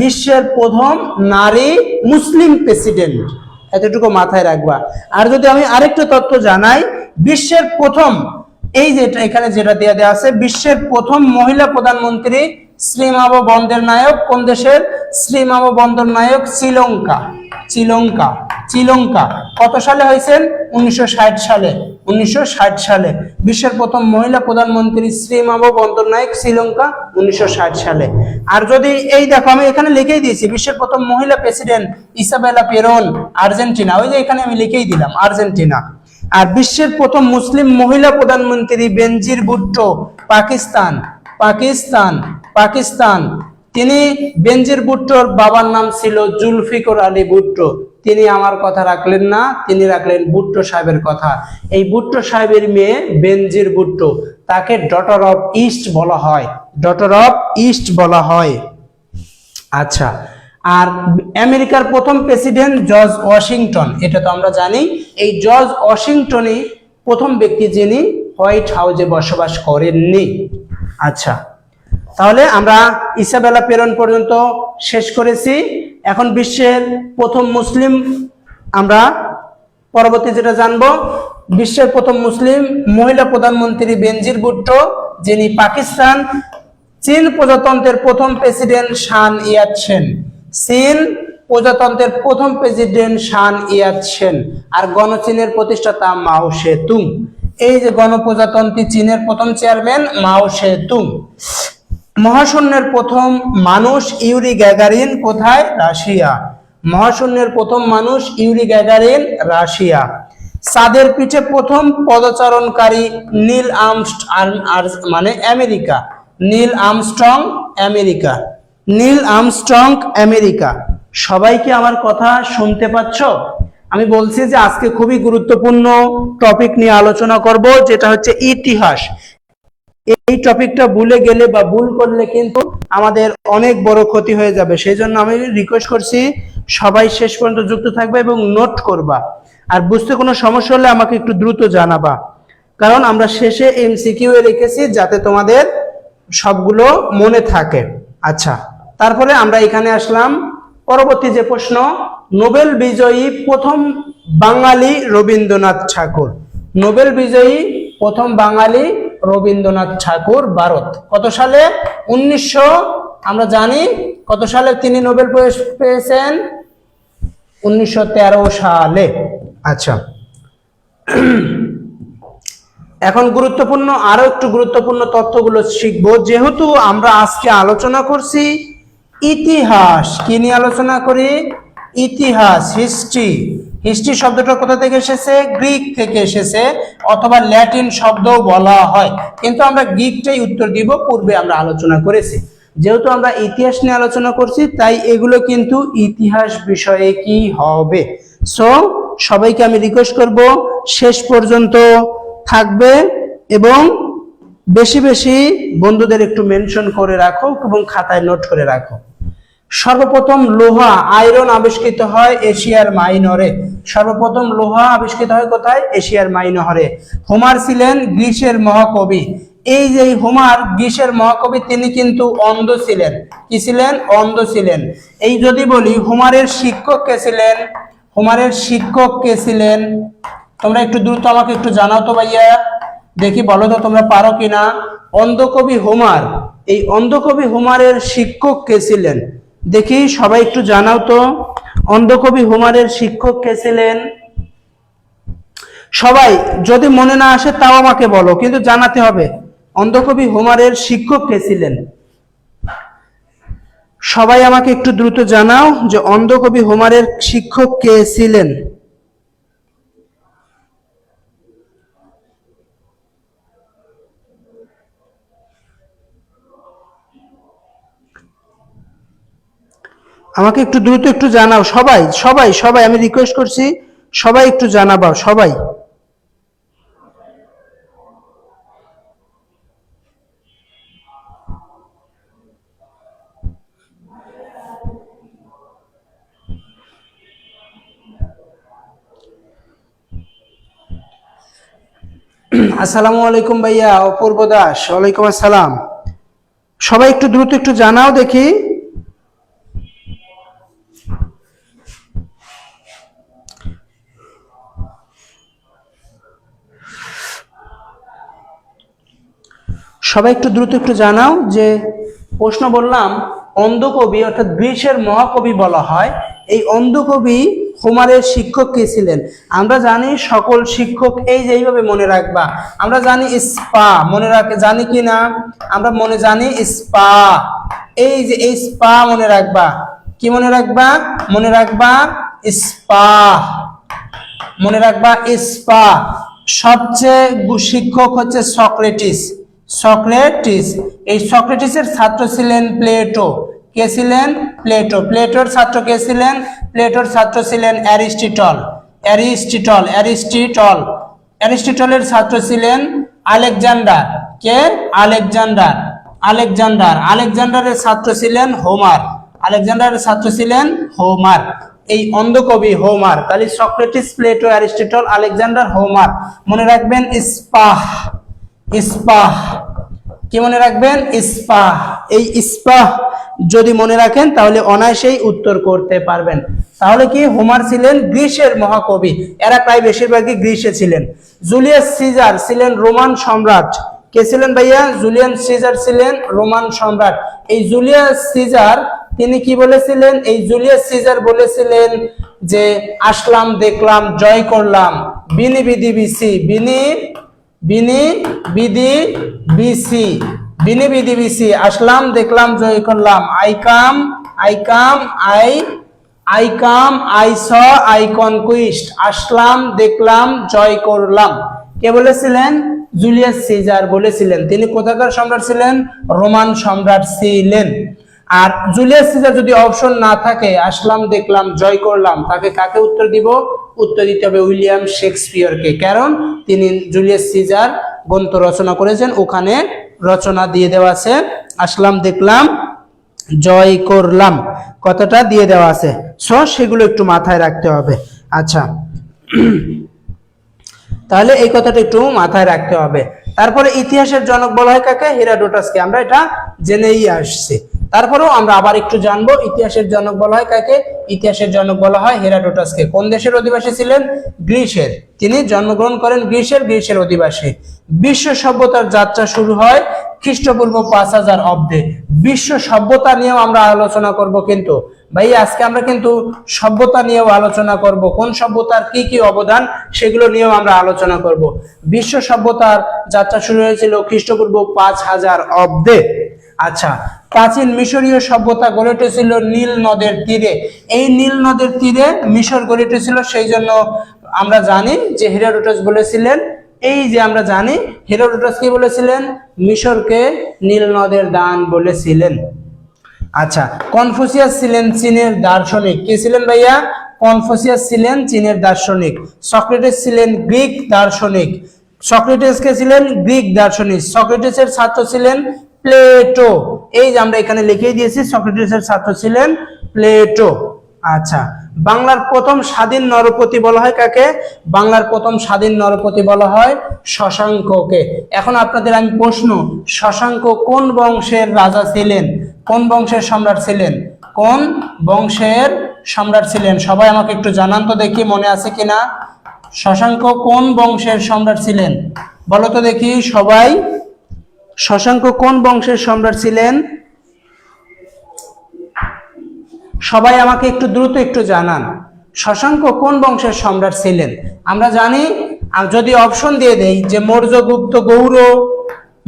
বিশ্বের প্রথম নারী মুসলিম প্রেসিডেন্ট, এতটুকু মাথায় রাখবা। আর যদি আমি আরেকটু তথ্য জানাই, বিশ্বের প্রথম, এই যে এখানে যেটা দেওয়া আছে, বিশ্বের প্রথম মহিলা প্রধানমন্ত্রী শ্রীমাভো বন্দরনায়ক কোন দেশের? শ্রীমাভো বন্দরনায়ক শ্রীলঙ্কা। কত সালে হয়েছেন? 1960 সালে। বিশ্বের প্রথম মহিলা প্রধানমন্ত্রী শ্রীমাভো বন্দরনায়ক শ্রীলঙ্কা 1960 সালে। আর যদি এই দেখো আমি এখানে লিখেই দিয়েছি, বিশ্বের প্রথম মহিলা প্রেসিডেন্ট ইসাবেলা পেরন আর্জেন্টিনা, ওই যে এখানে আমি লিখেই দিলাম আর্জেন্টিনা। আর বিশ্বের প্রথম মুসলিম মহিলা প্রধানমন্ত্রী বেনজির ভুট্টো পাকিস্তান। তিনি বেনজির ভুট্টোর বাবার নাম ছিল জুলফিকার আলী ভুট্টো। তিনি আমার কথা রাখলেন না, তিনি রাখলেন ভুট্টো সাহেবের কথা। এই ভুট্টো সাহেবের মেয়ে বেনজির ভুট্টো, তাকে ডটার অফ ইস্ট বলা হয়। আচ্ছা, আর আমেরিকার প্রথম প্রেসিডেন্ট জর্জ ওয়াশিংটন, এটা তো আমরা জানি। এই জর্জ ওয়াশিংটনই প্রথম ব্যক্তি যিনি হোয়াইট হাউসে বসবাস করেননি। আচ্ছা, তাহলে আমরা ইসাবেলা পেরন পর্যন্ত শেষ করেছি। এখন বিশ্বের প্রথম মুসলিম, আমরা পরবর্তী যেটা জানবো, বিশ্বের প্রথম মুসলিম মহিলা প্রধানমন্ত্রী বেনজির ভুট্টো, যিনি পাকিস্তান। চীন প্রজাতন্ত্রের প্রথম প্রেসিডেন্ট শান ইয়াত-সেন। আর গণচীনের প্রতিষ্ঠাতা মাও সে-তুং। এই যে গণপ্রজাতন্ত্রী চীনের প্রথম চেয়ারম্যান মাও সে-তুং। মহাশূন্যের প্রথম মানুষ ইউরি গ্যাগারিন কোথায়? রাশিয়া। মহাশূন্যের প্রথম মানুষ ইউরি গ্যাগারিন, রাশিয়া। চাঁদের পিঠে প্রথম পদচারণকারী নীল আর্মস্ট্রং, আমেরিকা। সবাই কি আমার কথা শুনতে পাচ্ছ? আমি বলছি যে আজকে খুবই গুরুত্বপূর্ণ টপিক নিয়ে আলোচনা করব, যেটা হচ্ছে ইতিহাস। এই টপিকটা ভুলে গেলে বা ভুল করলে কিন্তু আমাদের অনেক বড় ক্ষতি হয়ে যাবে। সেই জন্য আমি রিকোয়েস্ট করছি সবাই শেষ পর্যন্ত যুক্ত থাকবে এবং নোট করবা। আর বুঝতে কোনো সমস্যা হলে আমাকে একটু দ্রুত জানাবা, কারণ আমরা শেষে এমসিকিউ রেখেছি যাতে তোমাদের সবগুলো মনে থাকে। আচ্ছা, তারপরে আমরা এখানে আসলাম পরবর্তী যে প্রশ্ন, নোবেল বিজয়ী প্রথম বাঙালি রবীন্দ্রনাথ ঠাকুর। নোবেল বিজয়ী প্রথম বাঙালি রবীন্দ্রনাথ ঠাকুর, ভারত। কত সালে? আমরা জানি কত সালে তিনি নোবেল পেয়েছেন? 1913 সালে। আচ্ছা, এখন আরো একটু গুরুত্বপূর্ণ তথ্যগুলো শিখবো। যেহেতু আমরা আজকে আলোচনা করছি ইতিহাস, কি নিয়ে আলোচনা করি? ইতিহাস, হিস্ট্রি শব্দটা কোথা থেকে এসেছে? গ্রিক থেকে এসেছে, অথবা ল্যাটিন শব্দও বলা হয়, কিন্তু আমরা গ্রিকটাই উত্তর দিব, পূর্বে আমরা আলোচনা করেছি। যেহেতু আমরা ইতিহাস নিয়ে আলোচনা করছি, তাই এগুলো কিন্তু ইতিহাস বিষয়ে কি হবে। সো সবাইকে আমি রিকোয়েস্ট করব শেষ পর্যন্ত থাকবে এবং বেশি বেশি বন্ধুদের একটু মেনশন করে রাখো এবং খাতায় নোট করে রাখো। সর্বপ্রথম লোহা, আয়রন আবিষ্কৃত হয় এশিয়ার মাইনরে। সর্বপ্রথম লোহা আবিষ্কৃত হয় কোথায়? এশিয়ার মাইনরে। হোমার ছিলেন গ্রিসের মহাকবি। এই যে হোমার গ্রীসের মহাকবি, তিনি কিন্তু অন্ধ ছিলেন। কি ছিলেন? অন্ধ ছিলেন। এই যদি বলি হোমারের শিক্ষক কে ছিলেন, হোমারের শিক্ষক কে ছিলেন, তোমরা একটু দ্রুত আমাকে একটু জানাও তো ভাইয়া, দেখি বলো তো তোমরা পারো কিনা। অন্ধকবি হোমার, এই অন্ধকবি হোমারের শিক্ষক কে ছিলেন? দেখি সবাই একটু জানাও তো, অন্ধকবি হোমারের শিক্ষক কে ছিলেন? সবাই যদি মনে না আসে তাও আমাকে বলো, কিন্তু জানাতে হবে অন্ধকবি হোমারের শিক্ষক কে ছিলেন। সবাই আমাকে একটু দ্রুত জানাও যে অন্ধকবি হোমারের শিক্ষক কে ছিলেন। আমাকে একটু দ্রুত একটু জানাও, সবাই সবাই সবাই, আমি রিকোয়েস্ট করছি সবাই একটু জানাবা, সবাই। আসসালামু আলাইকুম ভাইয়া অপূর্ব দাস। ওয়ালাইকুম আসসালাম। সবাই একটু দ্রুত একটু জানাও দেখি। সবাই একটু দ্রুত একটু জানাও যে প্রশ্ন বললাম অন্ধকবি অর্থাৎ গ্রীসের মহাকবি বলা হয়, এই অন্ধকবি হোমারের শিক্ষক কে ছিলেন? আমরা জানি সকল শিক্ষক এই যে এইভাবে মনে রাখবা, আমরা জানি স্পা, মনে রাখে জানি কি না? আমরা মনে জানি স্পা, এই যে এই স্পা মনে রাখবা। কি মনে রাখবা? মনে রাখবা স্পা, মনে রাখবা স্পা। সবচেয়ে শিক্ষক হচ্ছে সক্রেটিস, সক্রেটিস। এই সক্রেটিসের ছাত্র ছিলেন প্লেটো। কে ছিলেন? প্লেটো। প্লেটোর ছাত্র কে ছিলেন? প্লেটোর ছাত্র ছিলেন অ্যারিস্টটল, অ্যারিস্টটল, অ্যারিস্টটল। অ্যারিস্টটলের ছাত্র ছিলেন আলেকজান্ডার। কে? Alexander, Alexander. আলেকজান্ডারের ছাত্র ছিলেন হোমার, আলেকজান্ডারের ছাত্র ছিলেন হোমার। এই অন্ধকবি হোমার, তাহলে Socrates, Plato, Aristotle, Alexander, Homer. মনে রাখবেন স্পাহ, স্পাহ। কি মনে রাখবেন? স্পাহ। এই স্পাহ যদি মনে রাখেন তাহলে অনায়াসেই উত্তর করতে পারবেন। তাহলে কি হোমার ছিলেন গ্রীসের মহাকবি, এরা প্রায় বেশিরভাগই গ্রীসে ছিলেন। জুলিয়াস সিজার ছিলেন রোমান সম্রাট। কে ছিলেন ভাইয়া? জুলিয়াস সিজার ছিলেন রোমান সম্রাট। এই জুলিয়াস সিজার তিনি কি বলেছিলেন? এই জুলিয়াস সিজার বলেছিলেন যে আসলাম দেখলাম জয় করলাম, বিনি বিধি বিসি, বিনি বিনি বিধি বিসি, বিনি বিধি বিসি, আসলাম দেখলাম জয় করলাম, I came, I came, I came, I saw, I conquest, আসলাম দেখলাম জয় করলাম। কে বলেছিলেন? জুলিয়াস সিজার বলেছিলেন। তিনি কোথাকার সম্রাট ছিলেন? রোমান সম্রাট ছিলেন। আর জুলিয়াস সিজার যদি অপশন না থাকে আসলাম দেখলাম জয় করলাম, তাকে কাকে উত্তর দিব? উত্তর দিতে হবে উইলিয়াম শেক্সপিয়রকে, কারণ তিনি জুলিয়াস সিজার গ্রন্থ রচনা করেছেন, ওখানে রচনা দিয়ে দেওয়া আছে আসলাম দেখলাম জয় করলাম, কথাটা দিয়ে দেওয়া আছে। সো সেগুলো একটু মাথায় রাখতে হবে। আচ্ছা, তাহলে এই কথাটা একটু মাথায় রাখতে হবে। তারপরে ইতিহাসের জনক বলা হয় কাকে? হেরোডোটাসকে। আমরা এটা জেনেই আসছি, তারপরেও আমরা আবার একটু জানবো ইতিহাসের জনক বলা হয় কাকে? ইতিহাসের জনক বলা হয় হেরোডোটাসকে। কোন দেশের অধিবাসী ছিলেন? গ্রীসের। তিনি জন্মগ্রহণ করেন গ্রীসের, গ্রীসের অধিবাসী। বিশ্ব সভ্যতার যাত্রা শুরু হয় খ্রিস্টপূর্ব 5000 অব্দে। বিশ্ব সভ্যতা নিয়েও আমরা আলোচনা করব, কিন্তু ভাই আজকে আমরা কিন্তু সভ্যতা নিয়েও আলোচনা করব, কোন সভ্যতার কি কি অবদান সেগুলো নিয়েও আমরা আলোচনা করব। বিশ্ব সভ্যতার যাত্রা শুরু হয়েছিল খ্রিস্টপূর্ব 5000 অব্দে। আচ্ছা, প্রাচীন মিশরীয় সভ্যতা গড়ে উঠেছিল নীল নদের তীরে। এই নীল নদের তীরে মিশর গড়ে উঠেছিল, সেই জন্য আমরা জানি যে হেরোডোটাস বলেছিলেন, এই যে আমরা জানি হেরোডোটাস কি বলেছিলেন? মিশরকে নীল নদের দান বলেছিলেন। আচ্ছা, কনফুসিয়াস ছিলেন চীনের দার্শনিক। কে ছিলেন ভাইয়া? কনফুসিয়াস ছিলেন চীনের দার্শনিক। সক্রেটিস ছিলেন গ্রিক দার্শনিক। সক্রেটিস কে ছিলেন? গ্রিক দার্শনিক। সক্রেটিসের ছাত্র ছিলেন প্লেটো। এই যে আমরা এখানে লিখে দিয়েছি, সক্রেটিসের ছাত্র ছিলেন প্লেটো। আচ্ছা, বাংলার প্রথম স্বাধীন নরপতি বলা হয় কাকে? বাংলার প্রথম স্বাধীন নরপতি বলা হয় শশাঙ্ককে। এখন আপনাদের আমি প্রশ্ন, শশাঙ্ক কোন বংশের রাজা ছিলেন? কোন বংশের সম্রাট ছিলেন? কোন বংশের সম্রাট ছিলেন? সবাই আমাকে একটু জানান তো দেখি, মনে আছে কিনা। শশাঙ্ক কোন বংশের সম্রাট ছিলেন? বলো তো দেখি সবাই, শশাঙ্ক কোন বংশের সম্রাট ছিলেন? সবাই আমাকে একটু দ্রুত একটু জানান, শশাঙ্ক কোন বংশের সম্রাট ছিলেন? আমরা জানি, যদি অপশন দিয়ে দেই যে মৌর্য, গুপ্ত, গৌড়,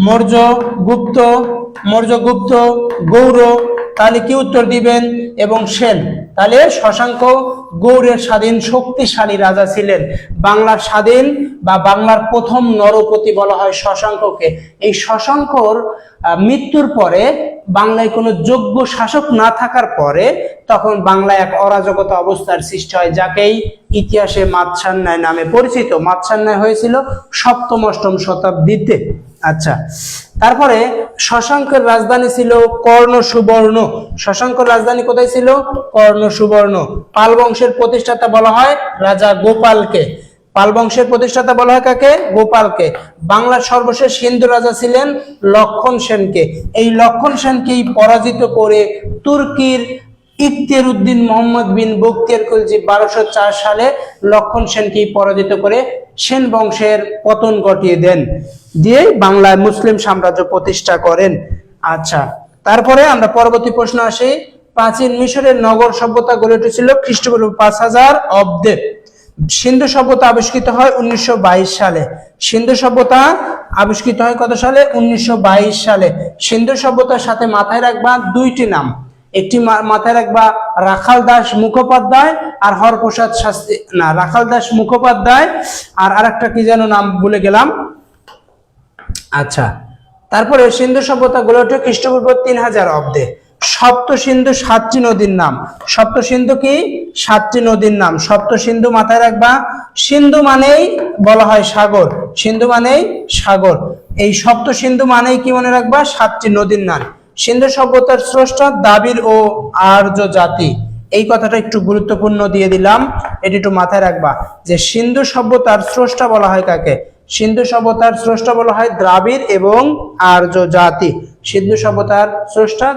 মৌর্য, গুপ্ত, মৌর্য, গুপ্ত, গৌড়, তাহলে কি উত্তর দিবেন? এবং সেন। তাহলে শশাঙ্ক গৌড়ের স্বাধীন শক্তিশালী রাজা ছিলেন। বাংলার স্বাধীন বা বাংলার প্রথম নরপতি বলা হয় শশাঙ্ককে। এই শশাঙ্কর মৃত্যুর পরে বাংলায় কোনো যোগ্য শাসক না থাকার পরে তখন বাংলায় এক অরাজকতা অবস্থার সৃষ্টি হয়, যাকেই ইতিহাসে মাৎসান্যায় নামে পরিচিত। মাৎসান্যায় হয়েছিল সপ্তম অষ্টম শতাব্দীতে। আচ্ছা, তারপরে শশাঙ্কের রাজধানী ছিল কর্ণ সুবর্ণ। শশাঙ্কের রাজধানী কোথায় ছিল? কর্ণ সুবর্ণ। পাল বংশের প্রতিষ্ঠাতা বলা হয় রাজা গোপালকে। পাল বংশের প্রতিষ্ঠাতা বলা হয় কাকে? গোপালকে। বাংলার সর্বশেষ হিন্দু রাজা ছিলেন লক্ষণ সেনকে। এই লক্ষণ সেনকেই পরাজিত করে তুর্কির ইখতিয়ার উদ্দিন মোহাম্মদ বিন বখতিয়ার খলজি 1204 সালে লক্ষণ সেনকেই পরাজিত করে সেন বংশের পতন ঘটিয়ে দেন, দিয়ে বাংলায় মুসলিম সাম্রাজ্য প্রতিষ্ঠা করেন। আচ্ছা, তারপরে আমরা পরবর্তী প্রশ্ন আসি। প্রাচীন মিশরের নগর সভ্যতা গড়ে উঠেছিল খ্রিস্টপূর্ব 5000 অব্দে। সিন্ধু সভ্যতা আবিষ্কৃত হয় 1922 সালে। সিন্ধু সভ্যতা আবিষ্কৃত হয় কত সালে? 1922 সালে। সিন্ধু সভ্যতার সাথে মাথায় রাখবা দুইটি নাম, একটি মাথায় রাখবা রাখাল দাস মুখোপাধ্যায় আর হরপ্রসাদ শাস্ত্রী, না রাখাল দাস মুখোপাধ্যায় আর আরেকটা কি যেন নাম ভুলে গেলাম। আচ্ছা, তারপরে সিন্ধু সভ্যতা গড়ে ওঠে খ্রিস্টপূর্ব 3000 অব্দে। সপ্ত সিন্ধু 7টি নদীর নাম। সপ্ত সিন্ধু কি? 7টি নদীর নাম। সপ্ত সিন্ধু মাথায় রাখবা। সিন্ধু মানেই বলা হয় সাগর, সিন্ধু মানেই সাগর। এই সপ্ত সিন্ধু মানেই কি মনে রাখবা? 7টি নদীর নাম। সিন্ধু সভ্যতার স্রষ্টা দ্রাবিড় ও আর্য জাতি। এই কথাটা একটু গুরুত্বপূর্ণ দিয়ে দিলাম, এটি একটু মাথায় রাখবা যে সিন্ধু সভ্যতার স্রষ্টা বলা হয় কাকে? সিন্ধু সভ্যতার স্রষ্টা বলা হয় দ্রাবিড় এবং আর্য জাতি। সিন্ধু সভ্যতার স্রষ্টা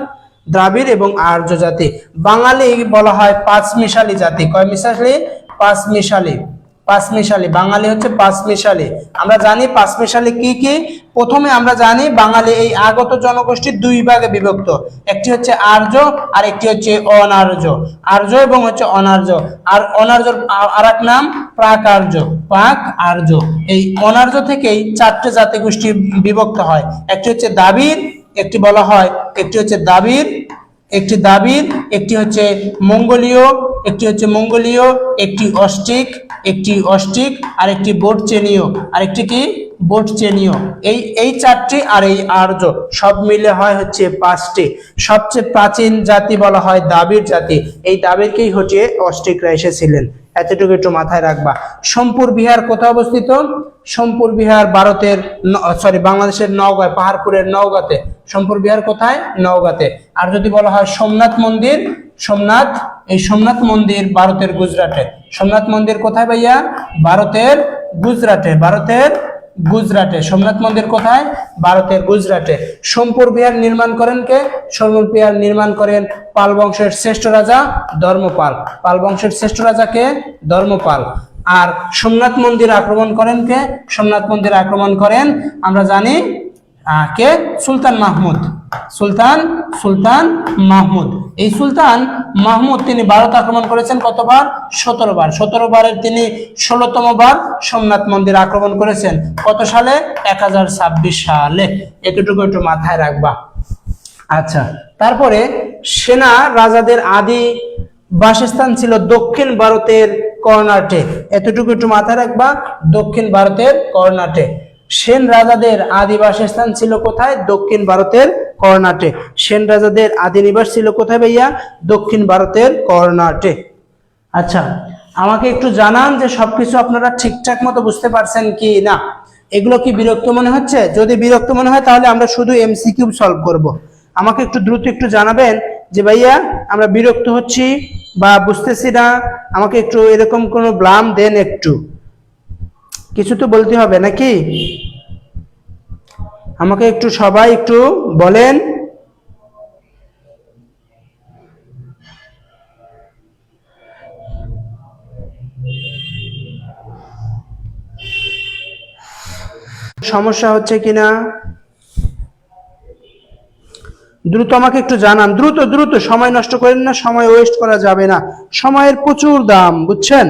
দ্রাবিড় এবং আর্য জাতি। বাঙালি বলা হয় পাঁচমিশালী জাতি। কয় মিশালি? পাঁচমিশালী। পাঁচমিশালী বাঙালি হচ্ছে পাঁচমিশালী। আমরা জানি পাঁচমিশালী কি কি। প্রথমে আমরা জানি বাঙালি এই আগত জনগোষ্ঠীর দুই ভাগে বিভক্ত, একটি হচ্ছে আর্য আর একটি হচ্ছে অনার্য। আর্য এবং হচ্ছে অনার্য। আর অনার্যর আর এক নাম প্রাক আর্য। প্রাক আর্য। এই অনার্য থেকেই 4টে জাতিগোষ্ঠী বিভক্ত হয়। একটি হচ্ছে দ্রাবিড়, একটি বলা হয়, একটি হচ্ছে দ্রাবিড়, একটি দ্রাবিড়, একটি হচ্ছে মঙ্গোলীয়, একটি হচ্ছে মঙ্গোলীয়, একটি অস্ট্রিক, একটি অস্ট্রিক আর একটি বোটচেনীয়, আর একটি কি? বোটচেনীয়। এই 4টি আর এই আর্য সব মিলে হয় হচ্ছে 5টি। সবচেয়ে প্রাচীন জাতি বলা হয় দ্রাবিড় জাতি। এই দ্রাবিড়কেই হটিয়ে অস্ট্রিকরা এসেছিলেন, এতটুকু একটু মাথায় রাখবা। সোমপুর বিহার কোথায় অবস্থিত? সোমপুর বিহার ভারতের বাংলাদেশের নওগাঁ, পাহাড়পুরের নওগাঁতে। সোমপুর বিহার কোথায়? নওগাঁতে। আর যদি বলা হয় সোমনাথ মন্দির, সোমনাথ, এই সোমনাথ মন্দির ভারতের গুজরাটে। সোমনাথ মন্দির কোথায় ভাইয়া? ভারতের গুজরাটে। ভারতের গুজরাটে। সোমনাথ মন্দির কোথায়? ভারতের গুজরাটে। সোমপুর বিহার নির্মাণ করেন কে? সোমপুর বিহার নির্মাণ করেন পাল বংশের শ্রেষ্ঠ রাজা ধর্মপাল। পাল বংশের শ্রেষ্ঠ রাজা কে? ধর্মপাল। আর সোমনাথ মন্দির আক্রমণ করেন কে? সোমনাথ মন্দির আক্রমণ করেন আমরা জানি কে? সুলতান মাহমুদ। সুলতান মাহমুদ। এই সুলতান মাহমুদ তিনি ভারত আক্রমণ করেছেন কতবার? 17 বার। 17 বারের তিনি 16তম বার সোমনাথ মন্দির আক্রমণ করেছেন। কত সালে? 1026 সালে। এতটুকু একটু মাথায় রাখবা। আচ্ছা, তারপরে সেনা রাজাদের আদি বাসস্থান ছিল দক্ষিণ ভারতের কর্ণাটে। এতটুকু একটু মাথায় রাখবা, দক্ষিণ ভারতের কর্ণাটে। সেন রাজাদের আদি বাসস্থান ছিল কোথায়? দক্ষিণ ভারতের কর্ণাটে। সেন রাজাদের আদি নিবাস ছিল কোথায় ভাইয়া? দক্ষিণ ভারতের কর্ণাটে। আচ্ছা, আমাকে একটু জানান যে সবকিছু আপনারা ঠিকঠাক মতো বুঝতে পারছেন কি না। এগুলো কি বিরক্ত মনে হচ্ছে? যদি বিরক্ত মনে হয় তাহলে আমরা শুধু এমসিকিউ সলভ করব। আমাকে একটু দ্রুত একটু জানাবেন যে ভাইয়া আমরা বিরক্ত হচ্ছি বা বুঝতেছি না, আমাকে একটু এরকম কোনো ব্লাম দেন, একটু কিছু তো বলতে হবে নাকি? আমাকে একটু সবাই একটু বলেন। সমস্যা হচ্ছে কিনা দ্রুত আমাকে একটু জানান, দ্রুত দ্রুত, সময় নষ্ট করেন না, সময় ওয়েস্ট করা যাবে না, সময়ের প্রচুর দাম, বুঝছেন?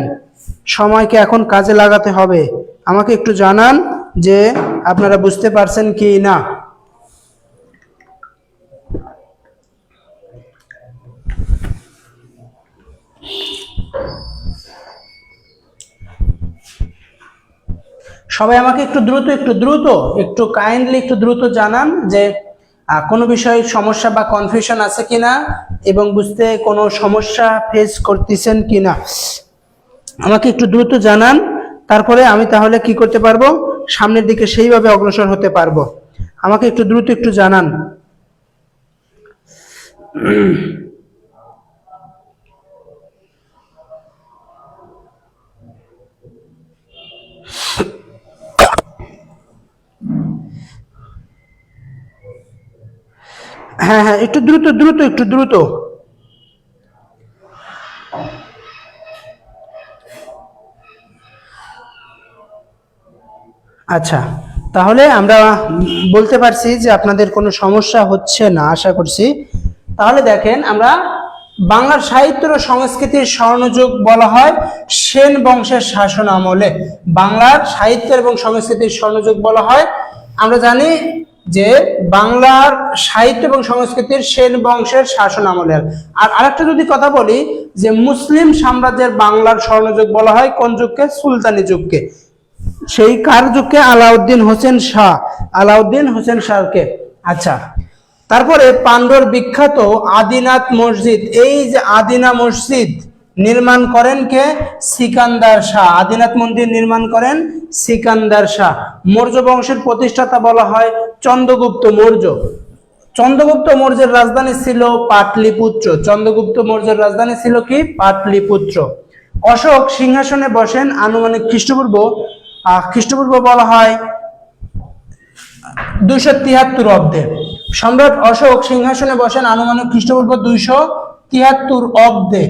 সময়কে এখন কাজে লাগাতে হবে। আমাকে একটু জানান যে আপনারা বুঝতে পারছেন কি না। সবাই আমাকে একটু দ্রুত একটু কাইন্ডলি একটু দ্রুত জানান যে কোনো বিষয়ে সমস্যা বা কনফিউশন আছে কিনা এবং বুঝতে কোনো সমস্যা ফেস করতেছেন কিনা আমাকে একটু দ্রুত জানান। তারপরে আমি তাহলে কি করতে পারবো, সামনের দিকে সেইভাবে অগ্রসর হতে পারবো। আমাকে একটু দ্রুত একটু জানান। হ্যাঁ হ্যাঁ, একটু দ্রুত একটু দ্রুত। আচ্ছা, তাহলে আমরা বলতে পারছি যে আপনাদের কোনো সমস্যা হচ্ছে না, আশা করছি। তাহলে দেখেন, আমরা বাংলার সাহিত্য ও সংস্কৃতির স্বর্ণযুগ বলা হয় সেন বংশের শাসন আমলে। বাংলার সাহিত্য এবং সংস্কৃতির স্বর্ণযুগ বলা হয়, আমরা জানি যে বাংলার সাহিত্য এবং সংস্কৃতির সেন বংশের শাসন আমলের। আর আরেকটা যদি কথা বলি যে মুসলিম সাম্রাজ্যের বাংলার স্বর্ণযুগ বলা হয় কোন যুগকে? সুলতানি যুগকে। সেই কার যুগকে? আলাউদ্দিন হোসেন শাহকে। আচ্ছা, তারপরে পান্ডুর বিখ্যাত আদিনাথ মসজিদ, এই যে আদিনা মসজিদ নির্মাণ করেন কে? সিকান্দার শাহ। আদিনাথ মন্দির নির্মাণ করেন সিকান্দার শাহ। মৌর্য বংশের প্রতিষ্ঠাতা বলা হয় চন্দ্রগুপ্ত মৌর্য। চন্দ্রগুপ্ত মৌর্যের রাজধানী ছিল পাটলিপুত্র। চন্দ্রগুপ্ত মৌর্যের রাজধানী ছিল কি? পাটলিপুত্র। অশোক সিংহাসনে বসেন আনুমানিক খ্রিস্টপূর্ব বলা হয় 273 অব্দে। সম্রাট অশোক সিংহাসনে বসেন আনুমানিক খ্রিস্টপূর্ব 273 অব্দে।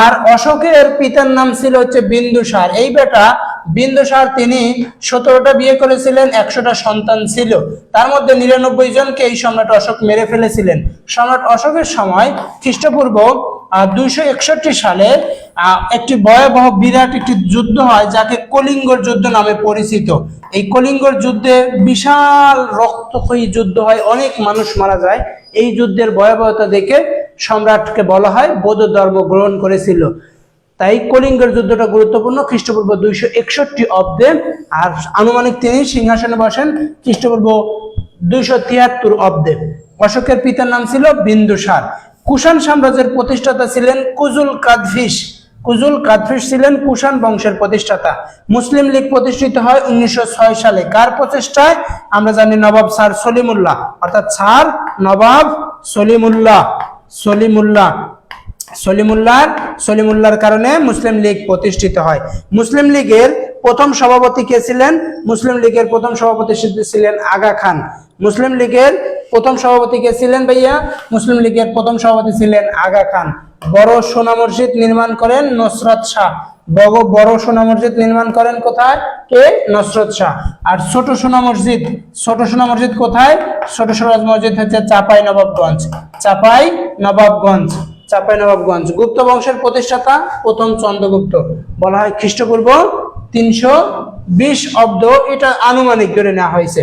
আর অশোকের পিতার নাম ছিল হচ্ছে বিন্দুসার। এই বেটা বিন্দুসার তিনি 17টা বিয়ে করেছিলেন, 100টা সন্তান ছিল, তার মধ্যে 99 জনকে এই সম্রাট অশোক মেরে ফেলেছিলেন। সম্রাট অশোকের সময় খ্রিস্টপূর্ব 261 সালে একটি ভয়াবহ বিরাট একটি যুদ্ধ হয়, যাকে কলিঙ্গর যুদ্ধ নামে পরিচিত। এই কলিঙ্গর যুদ্ধে বিশাল রক্তক্ষয়ী যুদ্ধ হয়, অনেক মানুষ মারা যায়। এই যুদ্ধের ভয়াবহতা দেখে সম্রাটকে বলা হয় বৌদ্ধ ধর্ম গ্রহণ করেছিল। তাই কলিঙ্গের যুদ্ধটা গুরুত্বপূর্ণ, খ্রিস্টপূর্ব 261 অব্দে। আর আনুমানিক তিনি সিংহাসনে বসেন খ্রিস্টপূর্ব 273 অব্দে। অশোকের পিতার নাম ছিল বিন্দুসার। কুষাণ সাম্রাজ্যের প্রতিষ্ঠাতা ছিলেন কুজুল কাদফিস ছিলেন কুষাণ বংশের প্রতিষ্ঠাতা। মুসলিম লীগ প্রতিষ্ঠিত হয় 1906 সালে। কার প্রচেষ্টায়? আমরা জানি নবাব স্যার সলিমুল্লাহ, অর্থাৎ স্যার নবাব সলিমুল্লাহর কারণে মুসলিম লীগ প্রতিষ্ঠিত হয়। মুসলিম লীগের প্রথম সভাপতি কে ছিলেন? মুসলিম লীগের প্রথম সভাপতি ছিলেন আগা খান। মুসলিম লীগের প্রথম সভাপতি কে ছিলেন ভাইয়া? মুসলিম লীগের প্রথম সভাপতি ছিলেন আগা খান। বড় সোনা মসজিদ নির্মাণ করেন নসরত শাহ। বড় সোনা মসজিদ নির্মাণ করেন কোথায়? কে? নসরত শাহ। আর ছোট সোনা মসজিদ কোথায়? ছোট সোনা মসজিদ হচ্ছে চাঁপাই নবাবগঞ্জ। গুপ্ত বংশের প্রতিষ্ঠাতা প্রথম চন্দ্রগুপ্ত, বলা হয় খ্রিস্টপূর্ব 320 অব্দ, এটা আনুমানিক ধরে নেওয়া হয়েছে।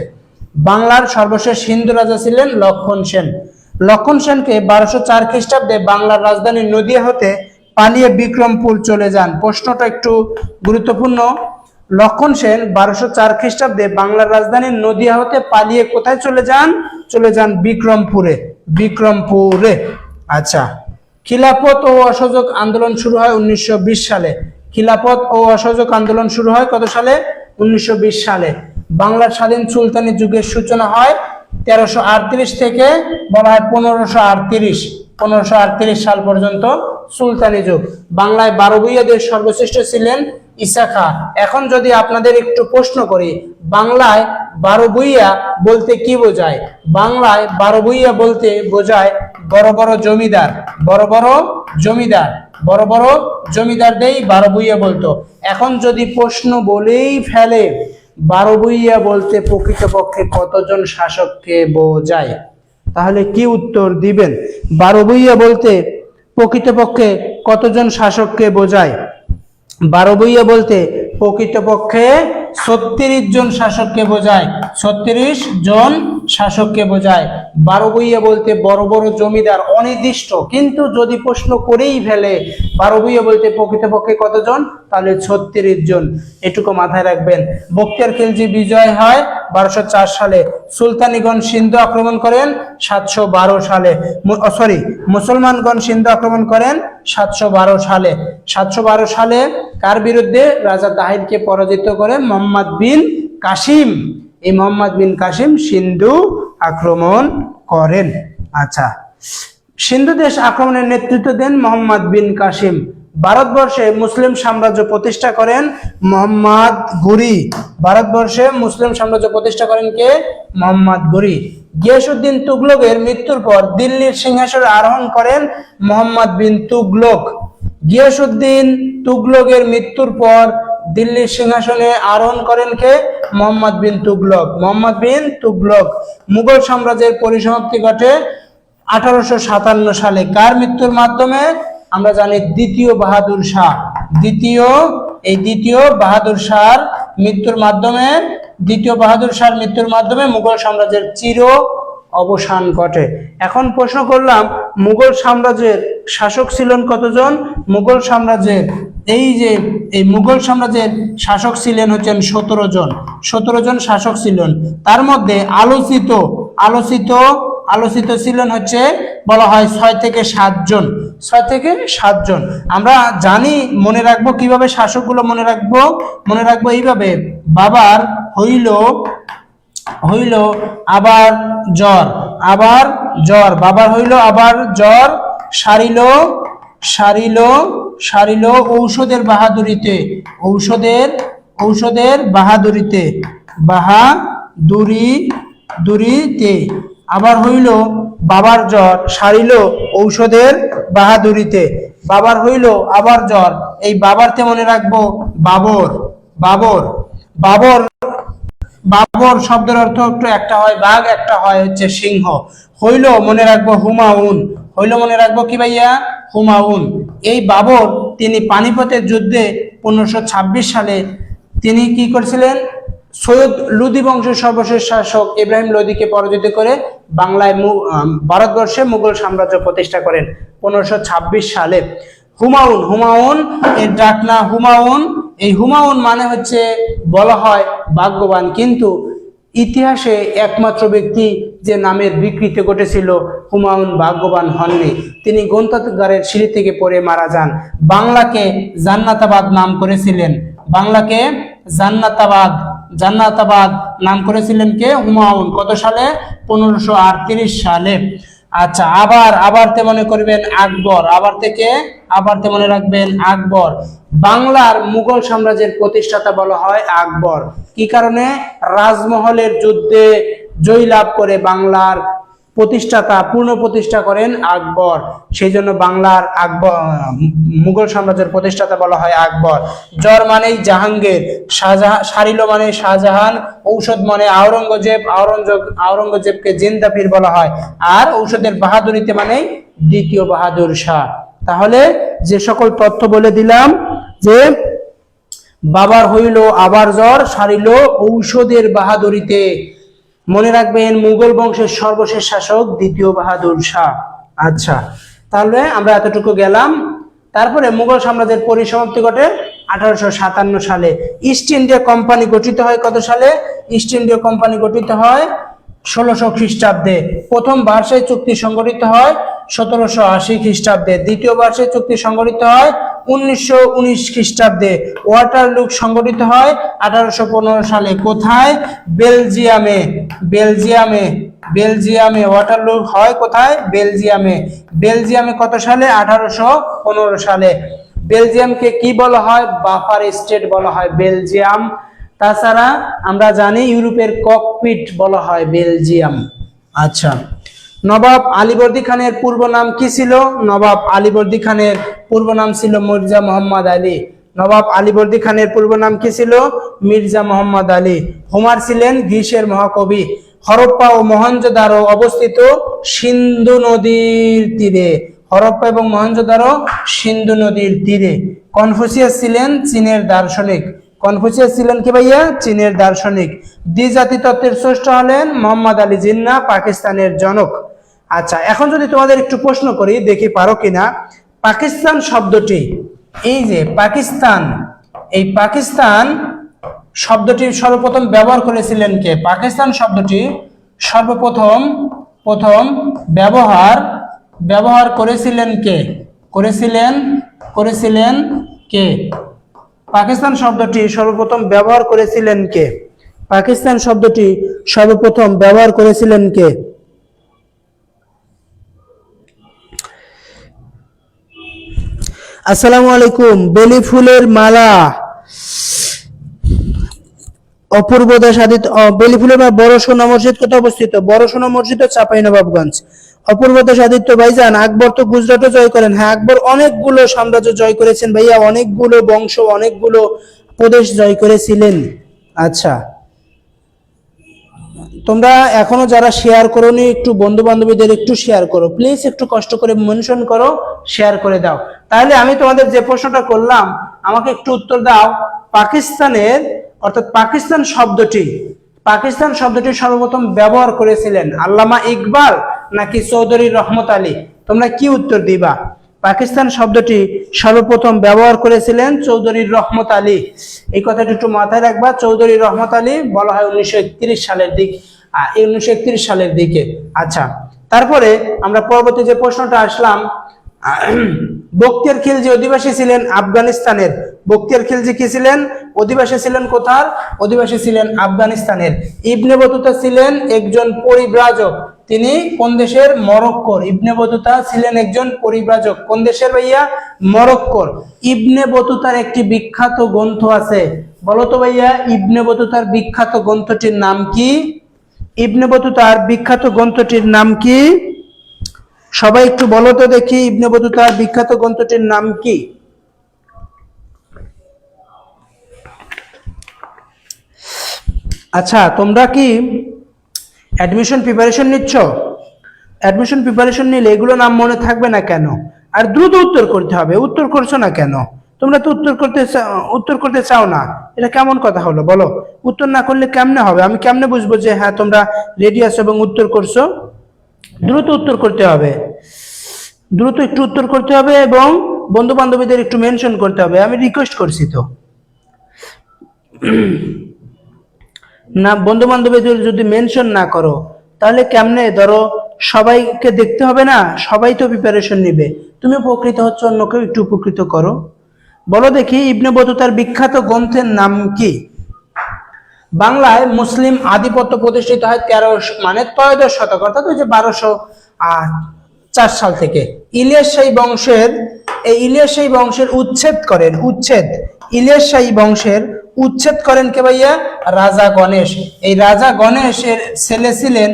বাংলার সর্বশেষ হিন্দু রাজা ছিলেন লক্ষণ সেনকে 1204 খ্রিস্টাব্দে বাংলার রাজধানী নদিয়া হতে পালিয়ে বিক্রমপুর চলে যান। প্রশ্নটা একটু গুরুত্বপূর্ণ। লক্ষণ সেন 1204 খ্রিস্টাব্দে বাংলার রাজধানী নদিয়া হতে পালিয়ে কোথায় চলে যান? বিক্রমপুরে। আচ্ছা, খিলাফত ও অসহযোগ আন্দোলন শুরু হয় 1920 সালে। খিলাফত ও অসহযোগ আন্দোলন শুরু হয় কত সালে? 1920 সালে। বাংলার স্বাধীন সুলতানি যুগের সূচনা হয় 1338 থেকে বলা হয় 1538 সাল পর্যন্ত সুলতানি যুগ। বাংলায় 12 ভূঁইয়াদের সর্বশ্রেষ্ঠ ছিলেন ঈসা খাঁ। এখন যদি আপনাদের একটু প্রশ্ন করি, বাংলায় 12 ভূঁইয়া বলতে কি বোঝায়? বাংলায় 12 ভূঁইয়া বলতে বোঝায় বড় বড় জমিদার, বড় বড় জমিদার, বড় বড় জমিদারদেরই 12 ভূঁইয়া বলতো। এখন যদি প্রশ্ন বলেই ফেলে 12 ভূঁইয়া বলতে প্রকৃতপক্ষে কতজন শাসককে বোঝায়, তাহলে কি উত্তর দিবেন? 12 ভূঁইয়া বলতে প্রকৃতপক্ষে কতজন শাসককে বোঝায়? 12 ভূঁইয়া বলতে প্রকৃতপক্ষে 36 জন শাসককে বোঝায়, 36 জন শাসককে বোঝায়। 12 ভূঁইয়া বলতে বড় বড় জমিদার, অনির্দিষ্ট। কিন্তু যদি প্রশ্ন করেই ফেলে 12 ভূঁইয়া বলতে প্রকৃতপক্ষে কতজন, তাহলে 36 জন। এটুকু মাথায় রাখবেন। বখতিয়ার খিলজি বিজয় হয় 1204 সালে। সুলতানিগণ সিন্ধু আক্রমণ করেন 712 সালে। মুসলমানগণ সিন্ধু আক্রমণ করেন 712 সালে। 712 সালে কার বিরুদ্ধে? রাজা তাহিরকে পরাজিত করে মোহাম্মদ বিন কাসিম। এই মোহাম্মদ বিন কাসিম সিন্ধু আক্রমণ করেন। আচ্ছা, সিন্ধু দেশ আক্রমণের নেতৃত্ব দেন মোহাম্মদ বিন কাসিম। ভারতবর্ষে মুসলিম সাম্রাজ্য প্রতিষ্ঠা করেন মোহাম্মদ ঘুরি। ভারতবর্ষে মুসলিম সাম্রাজ্য প্রতিষ্ঠা করেন কে? মোহাম্মদ ঘুরি। গিয়াসউদ্দিন তুগলকের মৃত্যুর পর দিল্লির সিংহাসনে আরোহণ করেন মোহাম্মদ বিন তুগলক। গিয়াসউদ্দিন তুগলকের মৃত্যুর পর দিল্লির সিংহাসনে আরোহণ করেন কে? মোহাম্মদ বিন তুগলক। মোহাম্মদ বিন তুগলক। মুঘল সাম্রাজ্যের পরিসমাপ্তি ঘটে 1857 সালে। কার মৃত্যুর মাধ্যমে? আমরা জানি দ্বিতীয় বাহাদুর শাহ। দ্বিতীয় বাহাদুর শাহর মৃত্যুর মাধ্যমে, দ্বিতীয় বাহাদুর শাহর মৃত্যুর মাধ্যমে মুঘল সাম্রাজ্যের চির অবসান ঘটে। এখন প্রশ্ন করলাম, মুঘল সাম্রাজ্যের শাসক ছিলেন কতজন? মুঘল সাম্রাজ্যের মুঘল সাম্রাজ্যের শাসক ছিলেন হচ্ছেন 17 জন। 17 জন শাসক ছিলেন। তার মধ্যে আলোচিত ছিলেন হচ্ছে বলা হয় 6 থেকে 7 জন। 6 থেকে 7 জন। আমরা জানি, মনে রাখবো কিভাবে শাসকগুলো মনে রাখবো এইভাবে। বাবার হইল আবার জ্বর, বাবার হইল আবার জ্বর, সারিল ঔষধের বাহাদুরিতে, বাহাদুরিতে। আবার হইল বাবার জ্বর, সারিল ঔষধের বাহাদুরিতে। বাবার হইল আবার জ্বর, এই বাবারতে মনে রাখবো বাবর শব্দের অর্থ একটু একটা হয় বাঘ, একটা হয় হচ্ছে সিংহ। হইল মনে রাখবো হুমায়ুন, কি ভাইয়া? হুমায়ুন। এই বাবর তিনি পানিপথের যুদ্ধে 1526 সালে তিনি কি করেছিলেন? সৈয়দ লোদি বংশের সর্বশেষ শাসক ইব্রাহিম লোদিকে পরাজিত করে ভারতবর্ষে মুঘল সাম্রাজ্য প্রতিষ্ঠা করেন 1526 সালে। হুমায়ুন এর ডাক না হুমায়ুন। এই হুমায়ুন মানে হচ্ছে বলা হয় ভাগ্যবান, কিন্তু ইতিহাসে একমাত্র ব্যক্তি যে নামের বিকৃতি ঘটেছিল, হুমায়ুন ভাগ্যবান হননি। তিনি গ্রন্থাগারের সিঁড়ি থেকে পড়ে মারা যান। বাংলাকে জান্নাতাবাদ নাম করেছিলেন। বাংলাকে জান্নাতাবাদ নাম করেছিলেন কে? হুমায়ুন। কত সালে? 1538 সালে। আচ্ছা, আবার তে মনে করবেন আকবর। আবার তে মনে রাখবেন আকবর। বাংলার মুঘল সাম্রাজ্যের প্রতিষ্ঠাতা বলা হয় আকবর। কি কারণে? রাজমহলের যুদ্ধে জয়লাভ করে বাংলার পূর্ণ প্রতিষ্ঠা করেন আকবর। সেই জন্য বাংলার মুঘল সাম্রাজ্যের প্রতিষ্ঠাতা বলা হয় আকবর। জ্বর মানেই জাহাঙ্গীর, সারিল মানে শাহজাহান, ঔষধ মানে আওরঙ্গজেবকে জিন্দাফির বলা হয়, আর ঔষধের বাহাদুরিতে মানে দ্বিতীয় বাহাদুর শাহ। তাহলে যে সকল তথ্য বলে দিলাম, যে বাবার হইল আবার জ্বর, সারিল ঔষধের বাহাদুরিতে, মনে রাখবেন মুঘল বংশের সর্বশেষ শাসক দ্বিতীয় বাহাদুর শাহ। আচ্ছা, তাহলে আমরা এতটুকু গেলাম। তারপরে মুঘল সাম্রাজ্যের পরিসমাপ্তি ঘটে 1857 সালে। ইস্ট ইন্ডিয়া কোম্পানি গঠিত হয় কত সালে? ইস্ট ইন্ডিয়া কোম্পানি গঠিত হয় 1600 খ্রিস্টাব্দে। প্রথম ভার্সাই চুক্তি সংগঠিত হয় 1780 খ্রিস্টাব্দে। দ্বিতীয় বার্ষিক চুক্তি সংগঠিত হয় 1919 খ্রিস্টাব্দে। ওয়াটারলু সংগঠিত হয় 1815 সালে। কোথায়? বেলজিয়ামে। বেলজিয়ামে বেলজিয়ামে ওয়াটারলু হয় কোথায়? বেলজিয়ামে। বেলজিয়ামে কত সালে? 1815 সালে। বেলজিয়ামকে কি বলা হয়? বাফার স্টেট বলা হয় বেলজিয়াম। তাছাড়া আমরা জানি ইউরোপের ককপিট বলা হয় বেলজিয়াম। আচ্ছা, নবাব আলীবর্দী খানের পূর্ব নাম কি ছিল? নবাব আলীবর্দী খানের পূর্ব নাম ছিল মির্জা মোহাম্মদ আলী। নবাব আলীবর্দী খানের পূর্ব নাম কি ছিল? মির্জা মোহাম্মদ আলী। হোমার ছিলেন গ্রিসের মহাকবি। হরপ্পা ও মহেঞ্জোদারো অবস্থিত সিন্ধু নদীর তীরে। হরপ্পা এবং মহেঞ্জোদারো সিন্ধু নদীর তীরে। কনফুসিয়াস ছিলেন চীনের দার্শনিক। কনফুসিয়াস ছিলেন কি ভাইয়া? চীনের দার্শনিক। দ্বিজাতি তত্ত্বের স্রষ্টা হলেন মোহাম্মদ আলী জিন্নাহ, পাকিস্তানের জনক। আচ্ছা, এখন যদি তোমাদের একটু প্রশ্ন করি, দেখি পারো কিনা। পাকিস্তান শব্দটি, এই যে পাকিস্তান, এই পাকিস্তান শব্দটি সর্বপ্রথম ব্যবহার করেছিলেন কে? পাকিস্তান শব্দটি সর্বপ্রথম ব্যবহার করেছিলেন কে? করেছিলেন কে? পাকিস্তান শব্দটি সর্বপ্রথম ব্যবহার করেছিলেন কে? পাকিস্তান শব্দটি সর্বপ্রথম ব্যবহার করেছিলেন কে? আসসালামু আলাইকুম। বেলি ফুলের মালা অপূর্ব দেশ আদিত্য। বেলি ফুলের মালা বড় সোনা মসজিদ কোথায় অবস্থিত? বড় সোনা মসজিদ চাঁপাইনবাবগঞ্জ। অপূর্ব দেশ আদিত্য ভাইজান, আকবর তো গুজরাটও জয় করেন। হ্যাঁ, আকবর অনেকগুলো সাম্রাজ্য জয় করেছেন ভাইয়া, অনেকগুলো বংশ, অনেকগুলো প্রদেশ জয় করেছিলেন। আচ্ছা, তোমরা এখনো যারা শেয়ার করোনি, একটু বন্ধু বান্ধবীদের একটু শেয়ার করো প্লিজ, একটু কষ্ট করে মেনশন করো, শেয়ার করে দাও। তাহলে আমি তোমাদের যে প্রশ্নটা করলাম, আমাকে একটু উত্তর দাও। পাকিস্তানের, অর্থাৎ পাকিস্তান শব্দটি সর্বপ্রথম ব্যবহার করেছিলেন আল্লামা ইকবাল নাকি চৌধুরী রহমত আলী? তোমরা কি উত্তর দিবা? পাকিস্তান শব্দটি সর্বপ্রথম ব্যবহার করেছিলেন চৌধুরী রহমত আলী। এই কথাটি একটু মাথায় রাখবা। চৌধুরী রহমত আলী বলা হয় 1931 সালের দিকে। 1931 সালের দিকে। আচ্ছা, তারপরে আমরা পরবর্তী যে প্রশ্নটা আসলাম, বখতিয়ার খিলজি অধিবাসী ছিলেন আফগানিস্তানের। বখতিয়ার খিলজি কি ছিলেন? অধিবাসী ছিলেন কোথার? অধিবাসী ছিলেন আফগানিস্তানের। ইবনে বতুতা ছিলেন একজন পরিব্রাজক। তিনি কোন দেশের? মরক্কোর। ইবনে বতুতা ছিলেন একজন পরিব্রাজক। কোন দেশের ভাইয়া? মরক্কোর। ইবনে বতুতার একটি বিখ্যাত গ্রন্থ আছে, বলো তো ভাইয়া ইবনে বতুতার বিখ্যাত গ্রন্থটির নাম কি? ইবনে বতুতার বিখ্যাত গ্রন্থটির নাম কি? সবাই একটু বলো তো দেখি, ইবনে বতুতার বিখ্যাত গ্রন্থটির নাম কি? আচ্ছা, তোমরা কি অ্যাডমিশন প্রিপারেশন নিচ্ছ? অ্যাডমিশন প্রিপারেশন নিলে এগুলো নাম মনে থাকবে না কেন? আর দ্রুত উত্তর করতে হবে। উত্তর করছো না কেন? তোমরা তো উত্তর করতে চাও না, এটা কেমন কথা হলো বলো? উত্তর না করলে কেমনে হবে? আমি কেমনে বুঝবো যে হ্যাঁ তোমরা রেডি আছো এবং উত্তর করছো? দ্রুত উত্তর করতে হবে, দ্রুত একটু উত্তর করতে হবে এবং বন্ধু বান্ধবীদের একটু মেনশন করতে হবে। আমি রিকোয়েস্ট করছি তো না, বন্ধু বান্ধবীদের যদি মেনশন না করো তাহলে কেমনে? ধরো সবাইকে দেখতে হবে না, সবাই তো প্রিপারেশন নিবে। তুমি উপকৃত হচ্ছ, অন্যকেও একটু উপকৃত করো। বলো দেখি ইবনে বতুতার বিখ্যাত গ্রন্থের নাম কি? বাংলায় মুসলিম আধিপত্য প্রতিষ্ঠিত হয় 13 শতক, অর্থাৎ 1204 সাল থেকে। ইলিয়াস শাহী বংশের উচ্ছেদ করেন। ইলিয়াস শাহী বংশের উচ্ছেদ করেন কে ভাইয়া? রাজা গণেশ। এই রাজা গণেশের ছেলে ছিলেন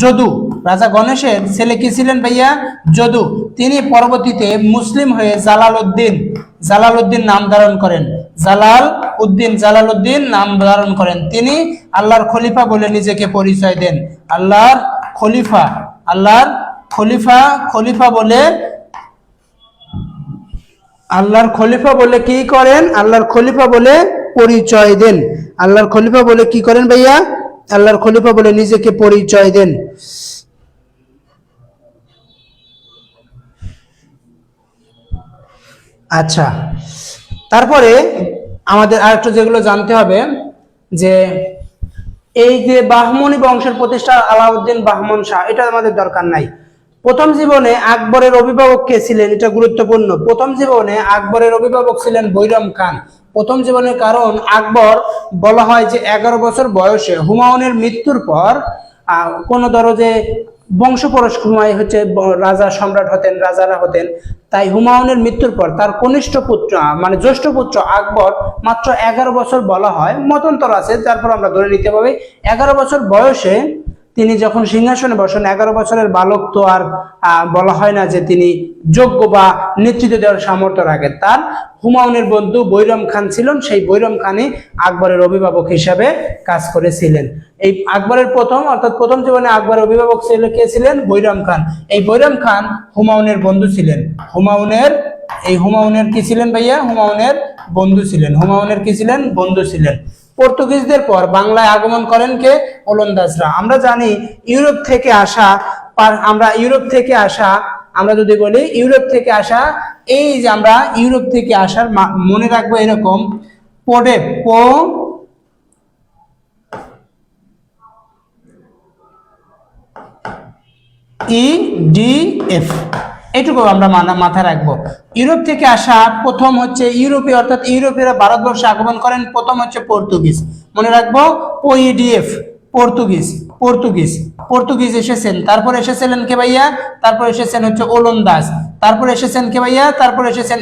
যদু। রাজা গণেশের ছেলে কি ছিলেন ভাইয়া? যদু। তিনি পরবর্তীতে মুসলিম হয়ে জালালউদ্দিন নাম ধারণ করেন। জালালউদ্দিন নাম ধারণ করেন। তিনি আল্লাহর খলিফা বলে নিজেকে পরিচয় দেন। আল্লাহর খলিফা বলে কি করেন? আল্লাহর খলিফা বলে পরিচয় দেন। আল্লাহর খলিফা বলে কি করেন ভাইয়া? আল্লাহর খলিফা বলে নিজেকে পরিচয় দেন। আচ্ছা, তারপরে আমাদের আরেকটু যেগুলো জানতে হবে, যে এই যে বাহমনি বংশের প্রতিষ্ঠা আলাউদ্দিন বাহমন শাহ, এটা আমাদের দরকার নাই। প্রথম জীবনে আকবরের অভিভাবক কে ছিলেন, এটা গুরুত্বপূর্ণ। প্রথম জীবনে আকবরের অভিভাবক ছিলেন বৈরাম খান। প্রথম জীবনের কারণ আকবর বলা হয় যে 11 বছর বয়সে হুমায়ুনের মৃত্যুর পর কোন ধরো যে বংশপরশ হুমায়ুন হচ্ছে রাজা সম্রাট হতেন, রাজারা হতেন, তাই হুমায়ুনের মৃত্যুর পর তার কনিষ্ঠ পুত্র মানে জ্যেষ্ঠ পুত্র আকবর মাত্র 11 বছর বলা হয়, মতান্তর আছে, তারপর আমরা ধরে নিতে পারি 11 বছর বয়সে তিনি যখন সিংহাসনে বসেন। 11 বছরের বালক তো আর বলা হয় না যে তিনি যোগ্য বা নেতৃত্ব দেওয়ার সামর্থ্য রাখেন। তার হুমায়ুনের বন্ধু বৈরাম খান ছিলেন, সেই বৈরাম খানই আকবরের অভিভাবক হিসাবে কাজ করেছিলেন। এই আকবরের অর্থাৎ প্রথম জীবনে আকবরের অভিভাবক কে ছিলেন? বৈরাম খান। এই বৈরাম খান হুমায়ুনের বন্ধু ছিলেন। হুমায়ুনের কি ছিলেন ভাইয়া? হুমায়ুনের বন্ধু ছিলেন। হুমায়ুনের কি ছিলেন? বন্ধু ছিলেন। পর্তুগিজদের পর বাংলায় আগমন করেন কে? ওলন্দাজরা। আমরা জানি ইউরোপ থেকে আসা, আমরা যদি বলি ইউরোপ থেকে আসা, এই যে আমরা ইউরোপ থেকে আসার মনে রাখবো এরকম EDF, এটুকু আমরা মাথায় রাখবো। ইউরোপ থেকে আসা প্রথম হচ্ছে ইউরোপীয়, অর্থাৎ ইউরোপীয়রা ভারতবর্ষে আগমন করেন প্রথম হচ্ছে পর্তুগিজ। মনে রাখবো OEDF, পর্তুগিজ এসেছেন। তারপর এসেছিলেন কে ভাইয়া? তারপর এসেছেন হচ্ছে ওলন্দাজ। তারপর এসেছেন কে ভাইয়া? তারপর এসেছেন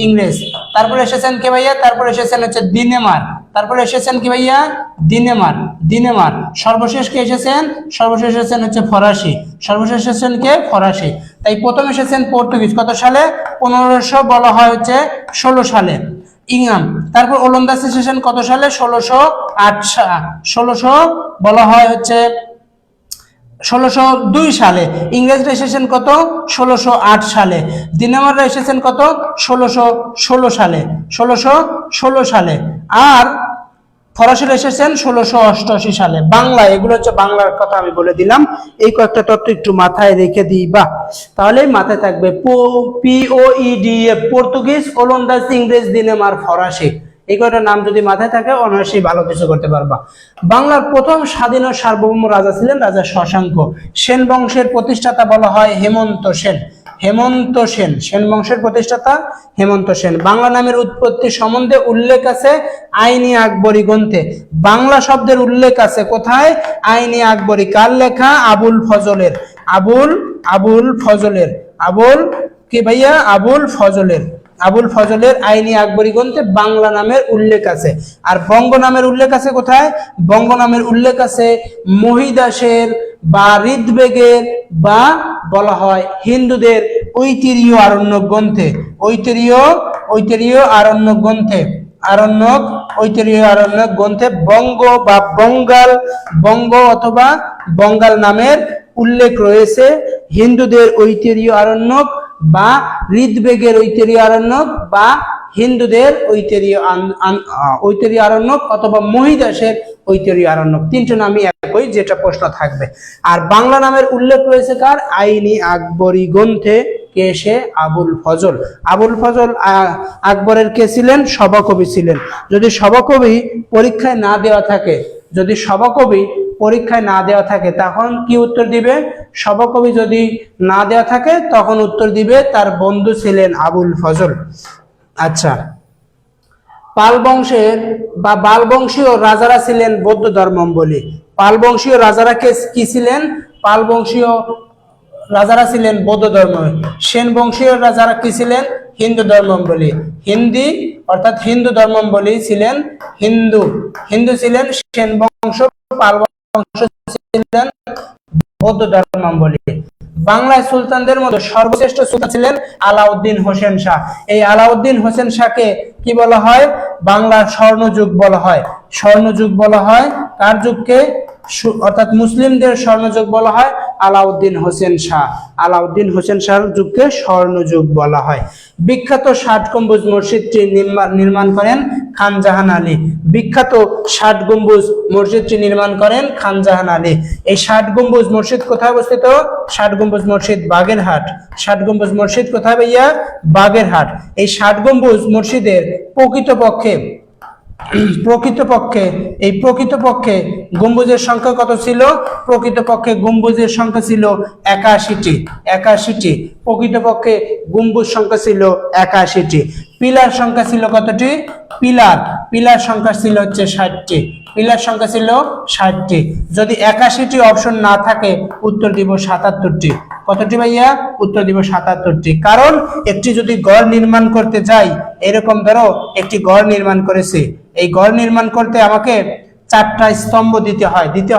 ইংরেজ। তারপর এসেছেন কে ভাইয়া? তারপর এসেছেন হচ্ছে ডেনমার্ক। তারপর এসেছেন কি ভাইয়া? ডেনমার্ক। সর্বশেষ কে এসেছেন? সর্বশেষ এসেছেন হচ্ছে ফরাসি। সর্বশেষ এসেছেন কে? ফরাসি। তাই প্রথম এসেছেন পর্তুগিজ কত সালে? 1500 বলা হয় হচ্ছে 16 সালে। তারপর ওলন্দাজ এসেছেন কত সালে? 1608 বলা হয় হচ্ছে 1602 সালে। ইংরেজরা এসেছেন কত? 1608 সালে। ডেনমার্করা এসেছেন কত? 1616 সালে। আর ফরাসিরা এসেছেন 1688 সালে। বাংলা, এগুলো হচ্ছে বাংলার কথা আমি বলে দিলাম। এই কয়েকটা তথ্য একটু মাথায় রেখে দিই, তাহলে মাথায় থাকবে। POEDF, পর্তুগিজ, ওলন্দাজ, ইংরেজ, ডেনমার্ক, ফরাসি, এই কয়টা নাম যদি মাথায় থাকে অনায়াসেই ভালো কিছু করতে পারবা। বাংলার প্রথম স্বাধীন ও সার্বভৌম রাজা ছিলেন রাজা শশাঙ্ক। সেন বংশের প্রতিষ্ঠাতা বলা হয় হেমন্ত সেন। সেন বংশের প্রতিষ্ঠাতা হেমন্ত সেন। বাংলা নামের উৎপত্তি সম্বন্ধে উল্লেখ আছে আইনি আকবরী গ্রন্থে। বাংলা শব্দের উল্লেখ আছে কোথায়? আইনি আকবরী। কার লেখা? আবুল ফজলের আইনি আকবরী গ্রন্থে বাংলা নামের উল্লেখ আছে। আর বঙ্গ নামের উল্লেখ আছে কোথায়? বঙ্গ নামের উল্লেখ আছে মহিদাসের বা ঋগ্বেদের বা বলা হয় হিন্দুদের ঐতিহ্য আরণ্যক গ্রন্থে বঙ্গ বা বঙ্গ অথবা বঙ্গাল নামের উল্লেখ রয়েছে। হিন্দুদের ঐতিহ্য আরণ্যক বা ঋগ্বেদের ঐতিহ্য আরণ্যক বা হিন্দুদের ঐতিহ্য আরণ্যক অথবা মহিদাসের ঐতিহ্য আরণ্যক, তিনটে নামই একই, যেটা প্রশ্ন থাকবে। আর বাংলা নামের উল্লেখ রয়েছে কার? আইনি আকবরী গ্রন্থে। কে সে? আবুল ফজল আকবরের কে ছিলেন? সভাকবি ছিলেন। যদি সভাকবি পরীক্ষায় না দেওয়া থাকে তখন কি উত্তর দিবে? সভাকবি যদি না দেওয়া থাকে তখন উত্তর দিবে তার বন্ধু ছিলেন আবুল ফজল। আচ্ছা, পাল বংশের বা বালবংশীয় রাজারা ছিলেন বৌদ্ধ ধর্মাবলম্বী। পালবংশীয় রাজারা কি ছিলেন? পালবংশীয় রাজারা ছিলেন বৌদ্ধ ধর্ম। সেন বংশীয় রাজারা কি ছিলেন? হিন্দু ধর্মাবলম্বী। হিন্দু ধর্মাবলম্বী ছিলেন। হিন্দু ছিলেন সেন বংশ, পাল বংশ ছিলেন বৌদ্ধ ধর্মাবলম্বী। বাংলায় সুলতানদের মধ্যে সর্বশ্রেষ্ঠ সুলতান ছিলেন আলাউদ্দিন হোসেন শাহ। এই আলাউদ্দিন হোসেন শাহকে কি বলা হয়? বাংলার স্বর্ণযুগ বলা হয়। কার যুগকে? অর্থাৎ মুসলিমদের স্বর্ণযুগ বলা হয় আলাউদ্দিন হোসেন শাহ যুগকে স্বর্ণযুগ বলা হয়। বিখ্যাত 60 গম্বুজ মসজিদটি নির্মাণ করেন খান জাহান আলী। এই 60 গম্বুজ মসজিদ কোথায় অবস্থিত? 60 গম্বুজ মসজিদ বাগেরহাট। 60 গম্বুজ মসজিদ কোথায় ভাইয়া? বাগেরহাট। এই 60 গম্বুজ মসজিদের প্রকৃতপক্ষে প্রকৃতপক্ষে গম্বুজের সংখ্যা কত ছিল? প্রকৃতপক্ষে গম্বুজের সংখ্যা ছিল 81টি। প্রকৃতপক্ষে গম্বুজ সংখ্যা ছিল 81টি। পিলার সংখ্যা ছিল কতটি? পিলার সংখ্যা ছিল হচ্ছে 60টি। পিলার সংখ্যা ছিল 60টি। যদি 81টি অপশন না থাকে উত্তর দিব 77টি। কতটি ভাইয়া? উত্তর দিব 77টি। কারণ একটি যদি গড় নির্মাণ করতে যাই, এরকম ধরো একটি গড় নির্মাণ করেছে, এই গড় নির্মাণ করতে আমাকে 4টা স্তম্ভ দিতে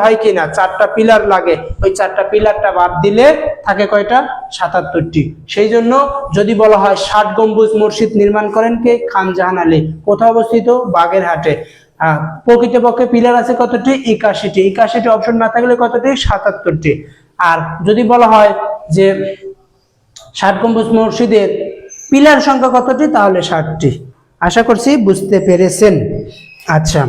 হয় কি না? 4টা পিলার লাগে, ওই 4টা পিলারটা বাদ দিলে থাকে কয়টা? 77টি। সেই জন্য যদি বলা হয় 60 গম্বুজ মসজিদ নির্মাণ করেন কে? খান জাহান আলী। কোথায় অবস্থিত? বাগেরহাটে। প্রকৃতপক্ষে পিলার আছে কতটি? 81টি। 81টি অপশন না থাকলে কতটি? 77টি। আর যদি বলা হয় যে 60 গম্বুজ মসজিদের পিলার সংখ্যা কতটি? তাহলে 60টি। আশা করছি বুঝতে পেরেছেন। আচ্ছা,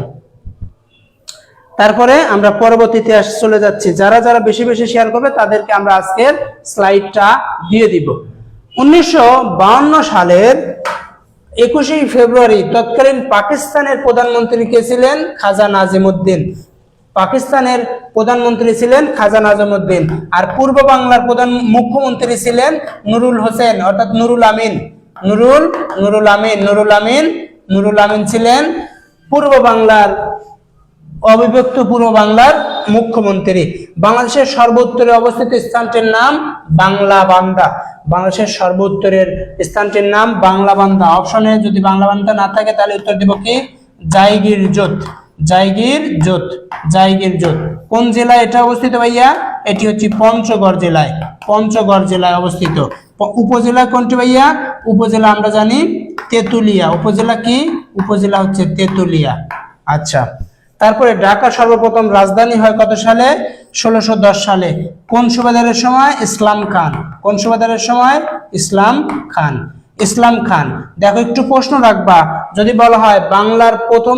তারপরে আমরা পরবর্তীতে চলে যাচ্ছি। যারা যারা বেশি বেশি শেয়ার করবে তাদেরকে আমরা আজকের স্লাইডটা দিয়ে দিব। 1952 সালের 21শে ফেব্রুয়ারি তৎকালীন পাকিস্তানের প্রধানমন্ত্রী কে ছিলেন? খাজা নাজিমউদ্দিন। পাকিস্তানের প্রধানমন্ত্রী ছিলেন খাজা নাজিমউদ্দিন। আর পূর্ব বাংলার মুখ্যমন্ত্রী ছিলেন নুরুল হোসেন, অর্থাৎ নুরুল আমিন ছিলেন পূর্ব বাংলার, অবিভক্ত পূর্ব বাংলার মুখ্যমন্ত্রী। বাংলাদেশের সর্বোত্তরে অবস্থিত স্থানটির নাম বাংলাবান্ধা। বাংলাদেশের সর্বোত্তরের স্থানটির নাম বাংলাবান্ধা। অপশনে যদি বাংলাবান্ধা না থাকে তাহলে উত্তর দেব কি? জায়গিরজোত। কোন জেলায় এটা অবস্থিত ভাইয়া? এটি হচ্ছে পঞ্চগড় জেলায় অবস্থিত। উপজেলা কোনটি ভাইয়া? উপজেলা আমরা জানি তেতুলিয়া। উপজেলা কি? উপজেলা হচ্ছে তেতুলিয়া। আচ্ছা, তারপরে ঢাকা সর্বপ্রথম রাজধানী হয় কত সালে? 1610 সালে। কোন সুবাদারের সময়? ইসলাম খান। কোন সুবাদারের সময়? ইসলাম খান। দেখো, একটু প্রশ্ন রাখবা, যদি বলা হয় বাংলার প্রথম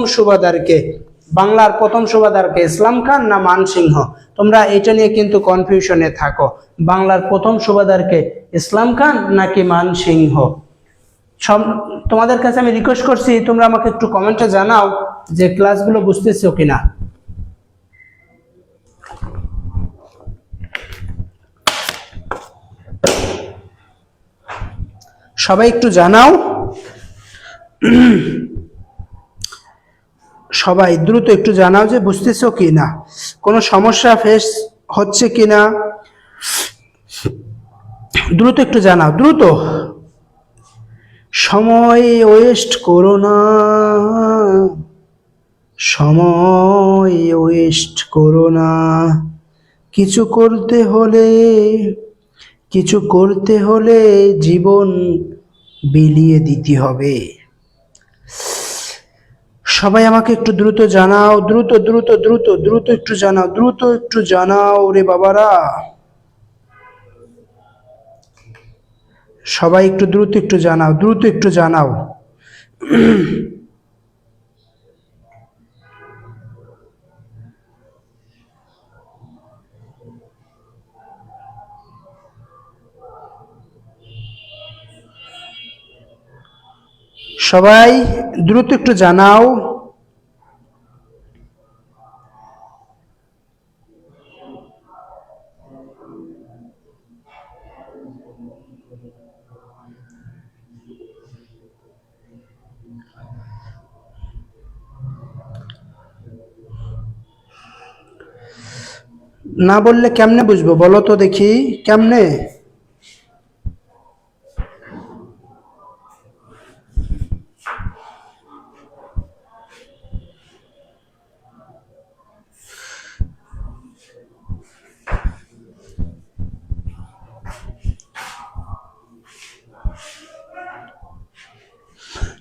সুবাদারকে ইসলাম খান না মানসিংহ, তোমরা এটা নিয়ে কিন্তু কনফিউশনে থাকো। বাংলার প্রথম সুবাদারকে ইসলাম খান নাকি মানসিংহ? তোমাদের কাছে আমি রিকোয়েস্ট করছি তোমরা আমাকে একটু কমেন্টে জানাও যে ক্লাসগুলো বুঝতেছো কিনা। সবাই একটু জানাও, সবাই দ্রুত একটু জানাও যে বুঝতেছো কিনা, কোনো সমস্যা ফেস হচ্ছে কিনা, দ্রুত একটু জানাও, দ্রুত। সময় ওয়েস্ট করো না, কিছু করতে হলে জীবন বিলিয়ে দিতে হবে। সবাই আমাকে একটু দ্রুত জানাও, দ্রুত একটু জানাও রে বাবারা। সবাই একটু দ্রুত একটু জানাও। সবাই দ্রুত একটু জানাও। না বললে কেমনে বুঝবো বলো তো দেখি, কেমনে?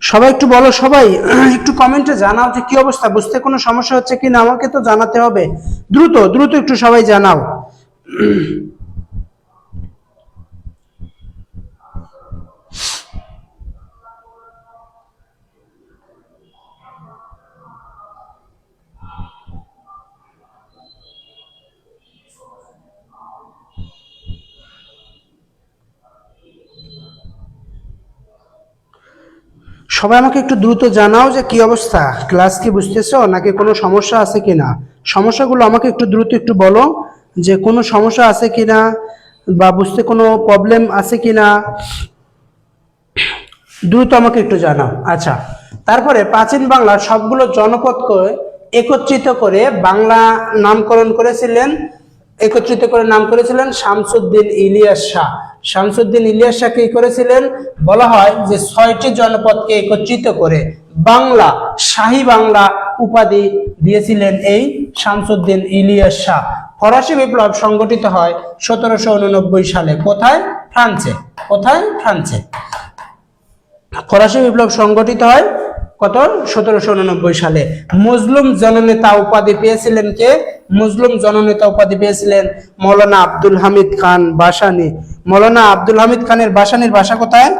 সবাই একটু বলো, সবাই একটু কমেন্টে জানাও যে কি অবস্থা, বুঝতে কোনো সমস্যা হচ্ছে কিনা, আমাকে তো জানাতে হবে। দ্রুত একটু সবাই জানাও। সবাই আমাকে একটু দ্রুত জানাও যে কি অবস্থা, ক্লাস কি বুঝতেছো নাকি কোনো সমস্যা আছে কিনা। সমস্যাগুলো আমাকে একটু দ্রুত একটু বলো যে কোনো সমস্যা আছে কিনা বা বুঝতে কোনো প্রবলেম আছে কিনা, দ্রুত আমাকে একটু জানাও। আচ্ছা, তারপরে প্রাচীন বাংলার সবগুলো জনপদকে একত্রিত করে বাংলা নামকরণ করেছিলেন, একত্রিত করে নাম করেছিলেন শামসুদ্দিন ইলিয়াস শাহ। শামসুদ্দিন ইলিয়াস শাহ কি করেছিলেন, বলা হয় যে 6টি জনপদকে একত্রিত করে বাংলা, শাহী বাংলা উপাধি দিয়েছিলেন এই শামসুদ্দিন ইলিয়াস শাহ। ফরাসি বিপ্লব সংগঠিত হয় 1789 সালে। কোথায়? ফ্রান্সে। কোথায়? ফ্রান্সে। ফরাসি বিপ্লব সংগঠিত হয় কত? 1789 সালে। মুসলিম জননেতা উপাধি পেয়েছিলেন কে? মুসলিম জননেতা উপাধি পেয়েছিলেন মৌলানা আব্দুল হামিদ খান বাসানী। মৌলানা আব্দুল হামিদ খানের বাসানীর বাসা কোথায়?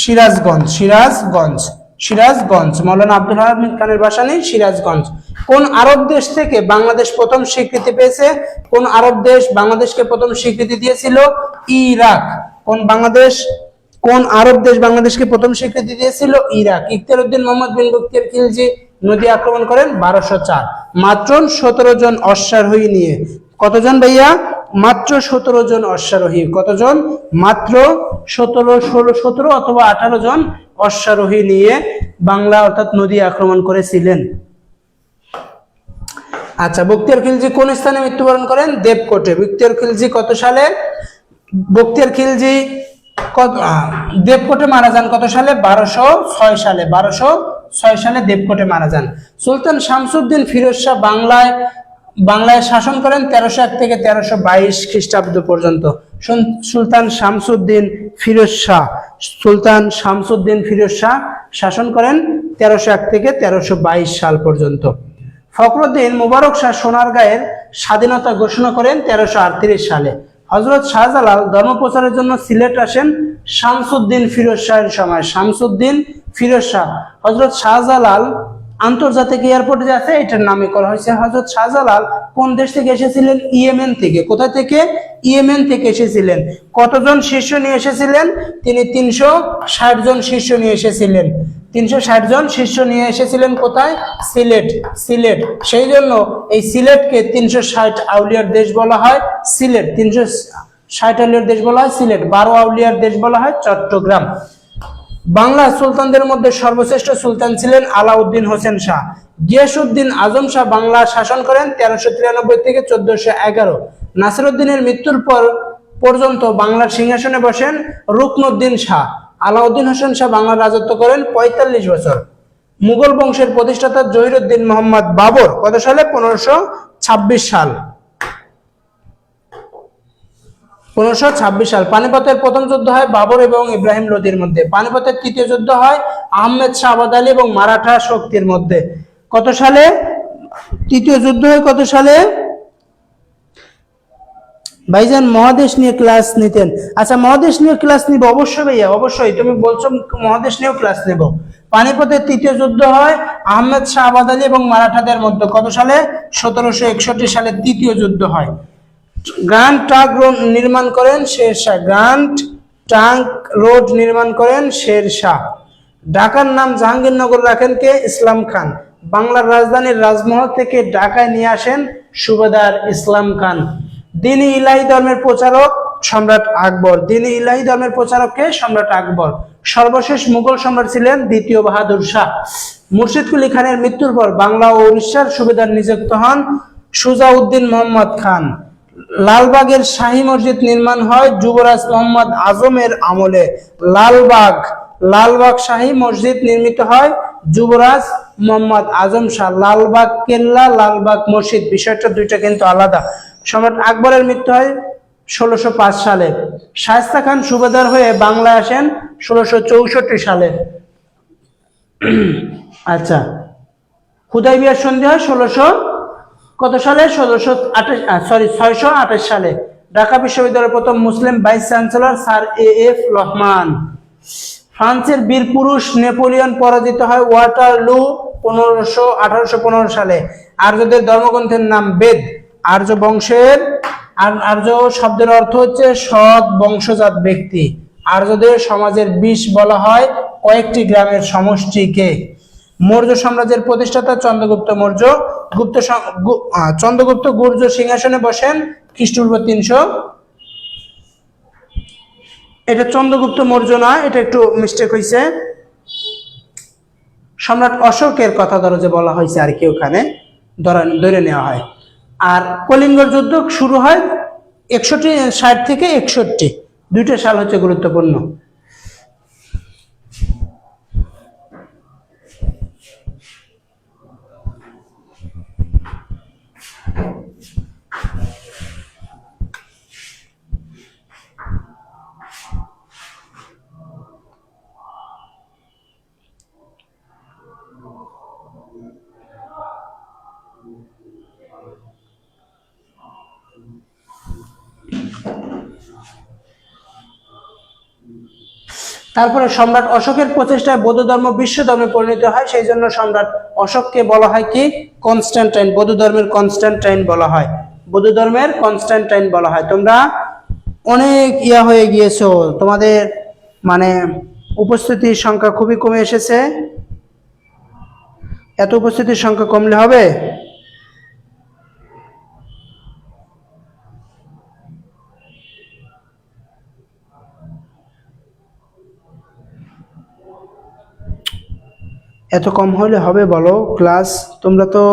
সিরাজগঞ্জ। সিরাজগঞ্জ। সিরাজগঞ্জ। মৌলানা আব্দুল হামিদ খানের বাসানী সিরাজগঞ্জ। কোন আরব দেশ থেকে বাংলাদেশ প্রথম স্বীকৃতি পেয়েছে? কোন আরব দেশ বাংলাদেশকে প্রথম স্বীকৃতি দিয়েছিল? ইরাক। কোন আরব দেশ বাংলাদেশকে প্রথম স্বীকৃতি দিয়েছিল? ইরাক। ইখতিয়ার উদ্দিন মোহাম্মদ বিন বখতিয়ার খিলজি নদী আক্রমণ করেন 1204, মাত্র 17 জন অশ্বারোহী নিয়ে। কতজন ভাইয়া? মাত্র 17 জন অশ্বারোহী। কতজন? মাত্র 17 অথবা 18 জন অশ্বারোহী নিয়ে বাংলা অর্থাৎ নদী আক্রমণ করেছিলেন। আচ্ছা, বখতিয়ার খিলজি কোন স্থানে মৃত্যুবরণ করেন? দেবকোটে। বখতিয়ার খিলজি কত সালে? বখতিয়ার খিলজি দেবকোটে মারা যান কত সালে? 1206 সালে। 1206 সালে দেবকোটে মারা যান। সুলতান শামসুদ্দিন ফিরোজ শাহ বাংলায় শাসন করেন 1301 থেকে 1322 খ্রিস্টাব্দ পর্যন্ত। সুলতান শামসুদ্দিন ফিরোজ শাহ, সুলতান শামসুদ্দিন ফিরোজ শাহ শাসন করেন 1301 থেকে 1322 সাল পর্যন্ত। ফখরুদ্দিন মুবারক শাহ সোনারগাঁয়ের স্বাধীনতা ঘোষণা করেন 1338 সালে। হযরত শাহজালাল ধর্ম প্রচারের জন্য সিলেট আসেন শামসুদ্দিন ফিরোজ শাহের সময়। শামসুদ্দিন ফিরোজ শাহ। হযরত শাহজালাল আন্তর্জাতিক এয়ারপোর্ট যে আছে এটার নামে করা হয়েছে। হযরত শাহজালাল কোন দেশ থেকে এসেছিলেন? ইয়েমেন থেকে। কোথা থেকে? ইয়েমেন থেকে এসেছিলেন। কতজন শিষ্য নিয়ে এসেছিলেন? তিনি 360 জন শিষ্য নিয়ে এসেছিলেন। 360 জন শিষ্য নিয়ে এসেছিলেন কোথায়? সিলেট। সিলেট। সেই জন্য এই সিলেটকে 360 আউলিয়ার দেশ বলা হয় সিলেট। 360 আউলিয়ার দেশ বলা হয় সিলেট। 12 আউলিয়ার দেশ বলা হয় চট্টগ্রাম। বাংলা সুলতানদের মধ্যে সর্বশ্রেষ্ঠ সুলতান ছিলেন আলাউদ্দিন হোসেন শাহ। গিয়াসউদ্দিন আজম শাহ বাংলা শাসন করেন 1393 থেকে 1411। নাসিরউদ্দিনের মৃত্যুর পর পর্যন্ত বাংলার সিংহাসনে বসেন রুকনুদ্দিন শাহ। আলাউদ্দিন হোসেন শাহ বাংলার রাজত্ব করেন 45 বছর। মুঘল বংশের প্রতিষ্ঠাতা জহিরুদ্দিন মোহাম্মদ বাবর কত সালে? 1526 সাল। 1526 সাল। পানিপথের প্রথম যুদ্ধ হয় বাবর এবং ইব্রাহিম লোদির মধ্যে। পানিপথের তৃতীয় যুদ্ধ হয় আহমেদ শাহ আবাদ আলী এবং মারাঠা শক্তির মধ্যে। কত সালে তৃতীয় যুদ্ধ হয়? কত সালে? ভাইজান মহাদেশ নিয়ে ক্লাস নিতেন। আচ্ছা, মহাদেশ নিয়ে ক্লাস নিব অবশ্যই ভাইয়া, অবশ্যই। তুমি বলছো মহাদেশ নিয়েও ক্লাস নেব। পানিপথের তৃতীয় যুদ্ধ হয় আহমেদ শাহ আবাদ আলী এবং মারাঠাদের মধ্যে। কত সালে? 1761 সালে তৃতীয় যুদ্ধ হয়। গ্র্যান্ড ট্রাঙ্ক রোড নির্মাণ করেন Sher Shah. Grand trunk road নির্মাণ করেন শের শাহ। ঢাকার নাম জাহাঙ্গীরনগর রাখেন কে? ইসলাম খান। বাংলার রাজধানীর রাজমহল থেকে ঢাকায় নিয়ে আসেন সুবেদার ইসলাম খান। দ্বীন-ই ইলাহি ধর্মের প্রচারক সম্রাট আকবর। দ্বীন-ই ইলাহি ধর্মের প্রচারক কে? সম্রাট আকবর। সর্বশেষ মুঘল সম্রাট ছিলেন দ্বিতীয় বাহাদুর শাহ। মুর্শিদ কুলি খানের মৃত্যুর পর বাংলা ও উড়িষ্যার সুবেদার নিযুক্ত হন সুজাউদ্দিন মোহাম্মদ খান। লালবাগের শাহী মসজিদ নির্মাণ হয় যুবরাজ মোহাম্মদ আজমের আমলে। লালবাগ শাহী মসজিদ নির্মিত হয় যুবরাজ মোহাম্মদ আজম শাহ। লালবাগ কেল্লা, লালবাগ মসজিদ, বিষয়টা দুইটা কিন্তু আলাদা। সম্রাট আকবরের মৃত্যু হয় 1605 সালে। শায়েস্তা খান সুবেদার হয়ে বাংলায় আসেন 1664 সালে। আচ্ছা, হুদাইবিয়ার সন্ধি হয় 628 সালে। ঢাকা বিশ্ববিদ্যালয়ের প্রথম মুসলিম vice chancellor sir A.F. Rahman. ফ্রান্সের বীর পুরুষ নেপোলিয়ন পরাজিত হয় ওয়াটারলু 1815 সালে। আর্যদের ধর্মগ্রন্থের নাম বেদ। আর্য শব্দের অর্থ হচ্ছে সৎ বংশজাত ব্যক্তি। আর্যদের সমাজের বিষ বলা হয় কয়েকটি গ্রামের সমষ্টিকে। মৌর্য সাম্রাজ্যের প্রতিষ্ঠাতা চন্দ্রগুপ্ত মৌর্য। চন্দ্রগুপ্ত গুর্জ সিংহাসনে বসেন খ্রিস্টপূর্ব 300। এটা চন্দ্রগুপ্ত মৌর্য নয়, এটা একটু মিস্টেক হয়েছে। সম্রাট অশোকের কথা ধরো যে বলা হয়েছে আর কি, ওখানে ধরে নেওয়া হয়। আর কলিঙ্গর যুদ্ধ শুরু হয় 61 থেকে 61, দুইটা সাল হচ্ছে গুরুত্বপূর্ণ। তারপরে সম্রাট অশোকের প্রচেষ্টায় বৌদ্ধ ধর্ম বিশ্ব ধর্মে পরিণত হয়, সেই জন্য সম্রাট অশোককে বলা হয় কি কনস্ট্যান্টাইন, বৌদ্ধ ধর্মের কনস্ট্যান্টাইন বলা হয়, বৌদ্ধ ধর্মের কনস্ট্যান্টাইন বলা হয়। তোমরা অনেক হয়ে গিয়েছো, তোমাদের মানে উপস্থিতির সংখ্যা খুবই কমে এসেছে। এত উপস্থিতির সংখ্যা কমলে হবে? এত কম হলে হবে বলো? ক্লাস তোমরা তো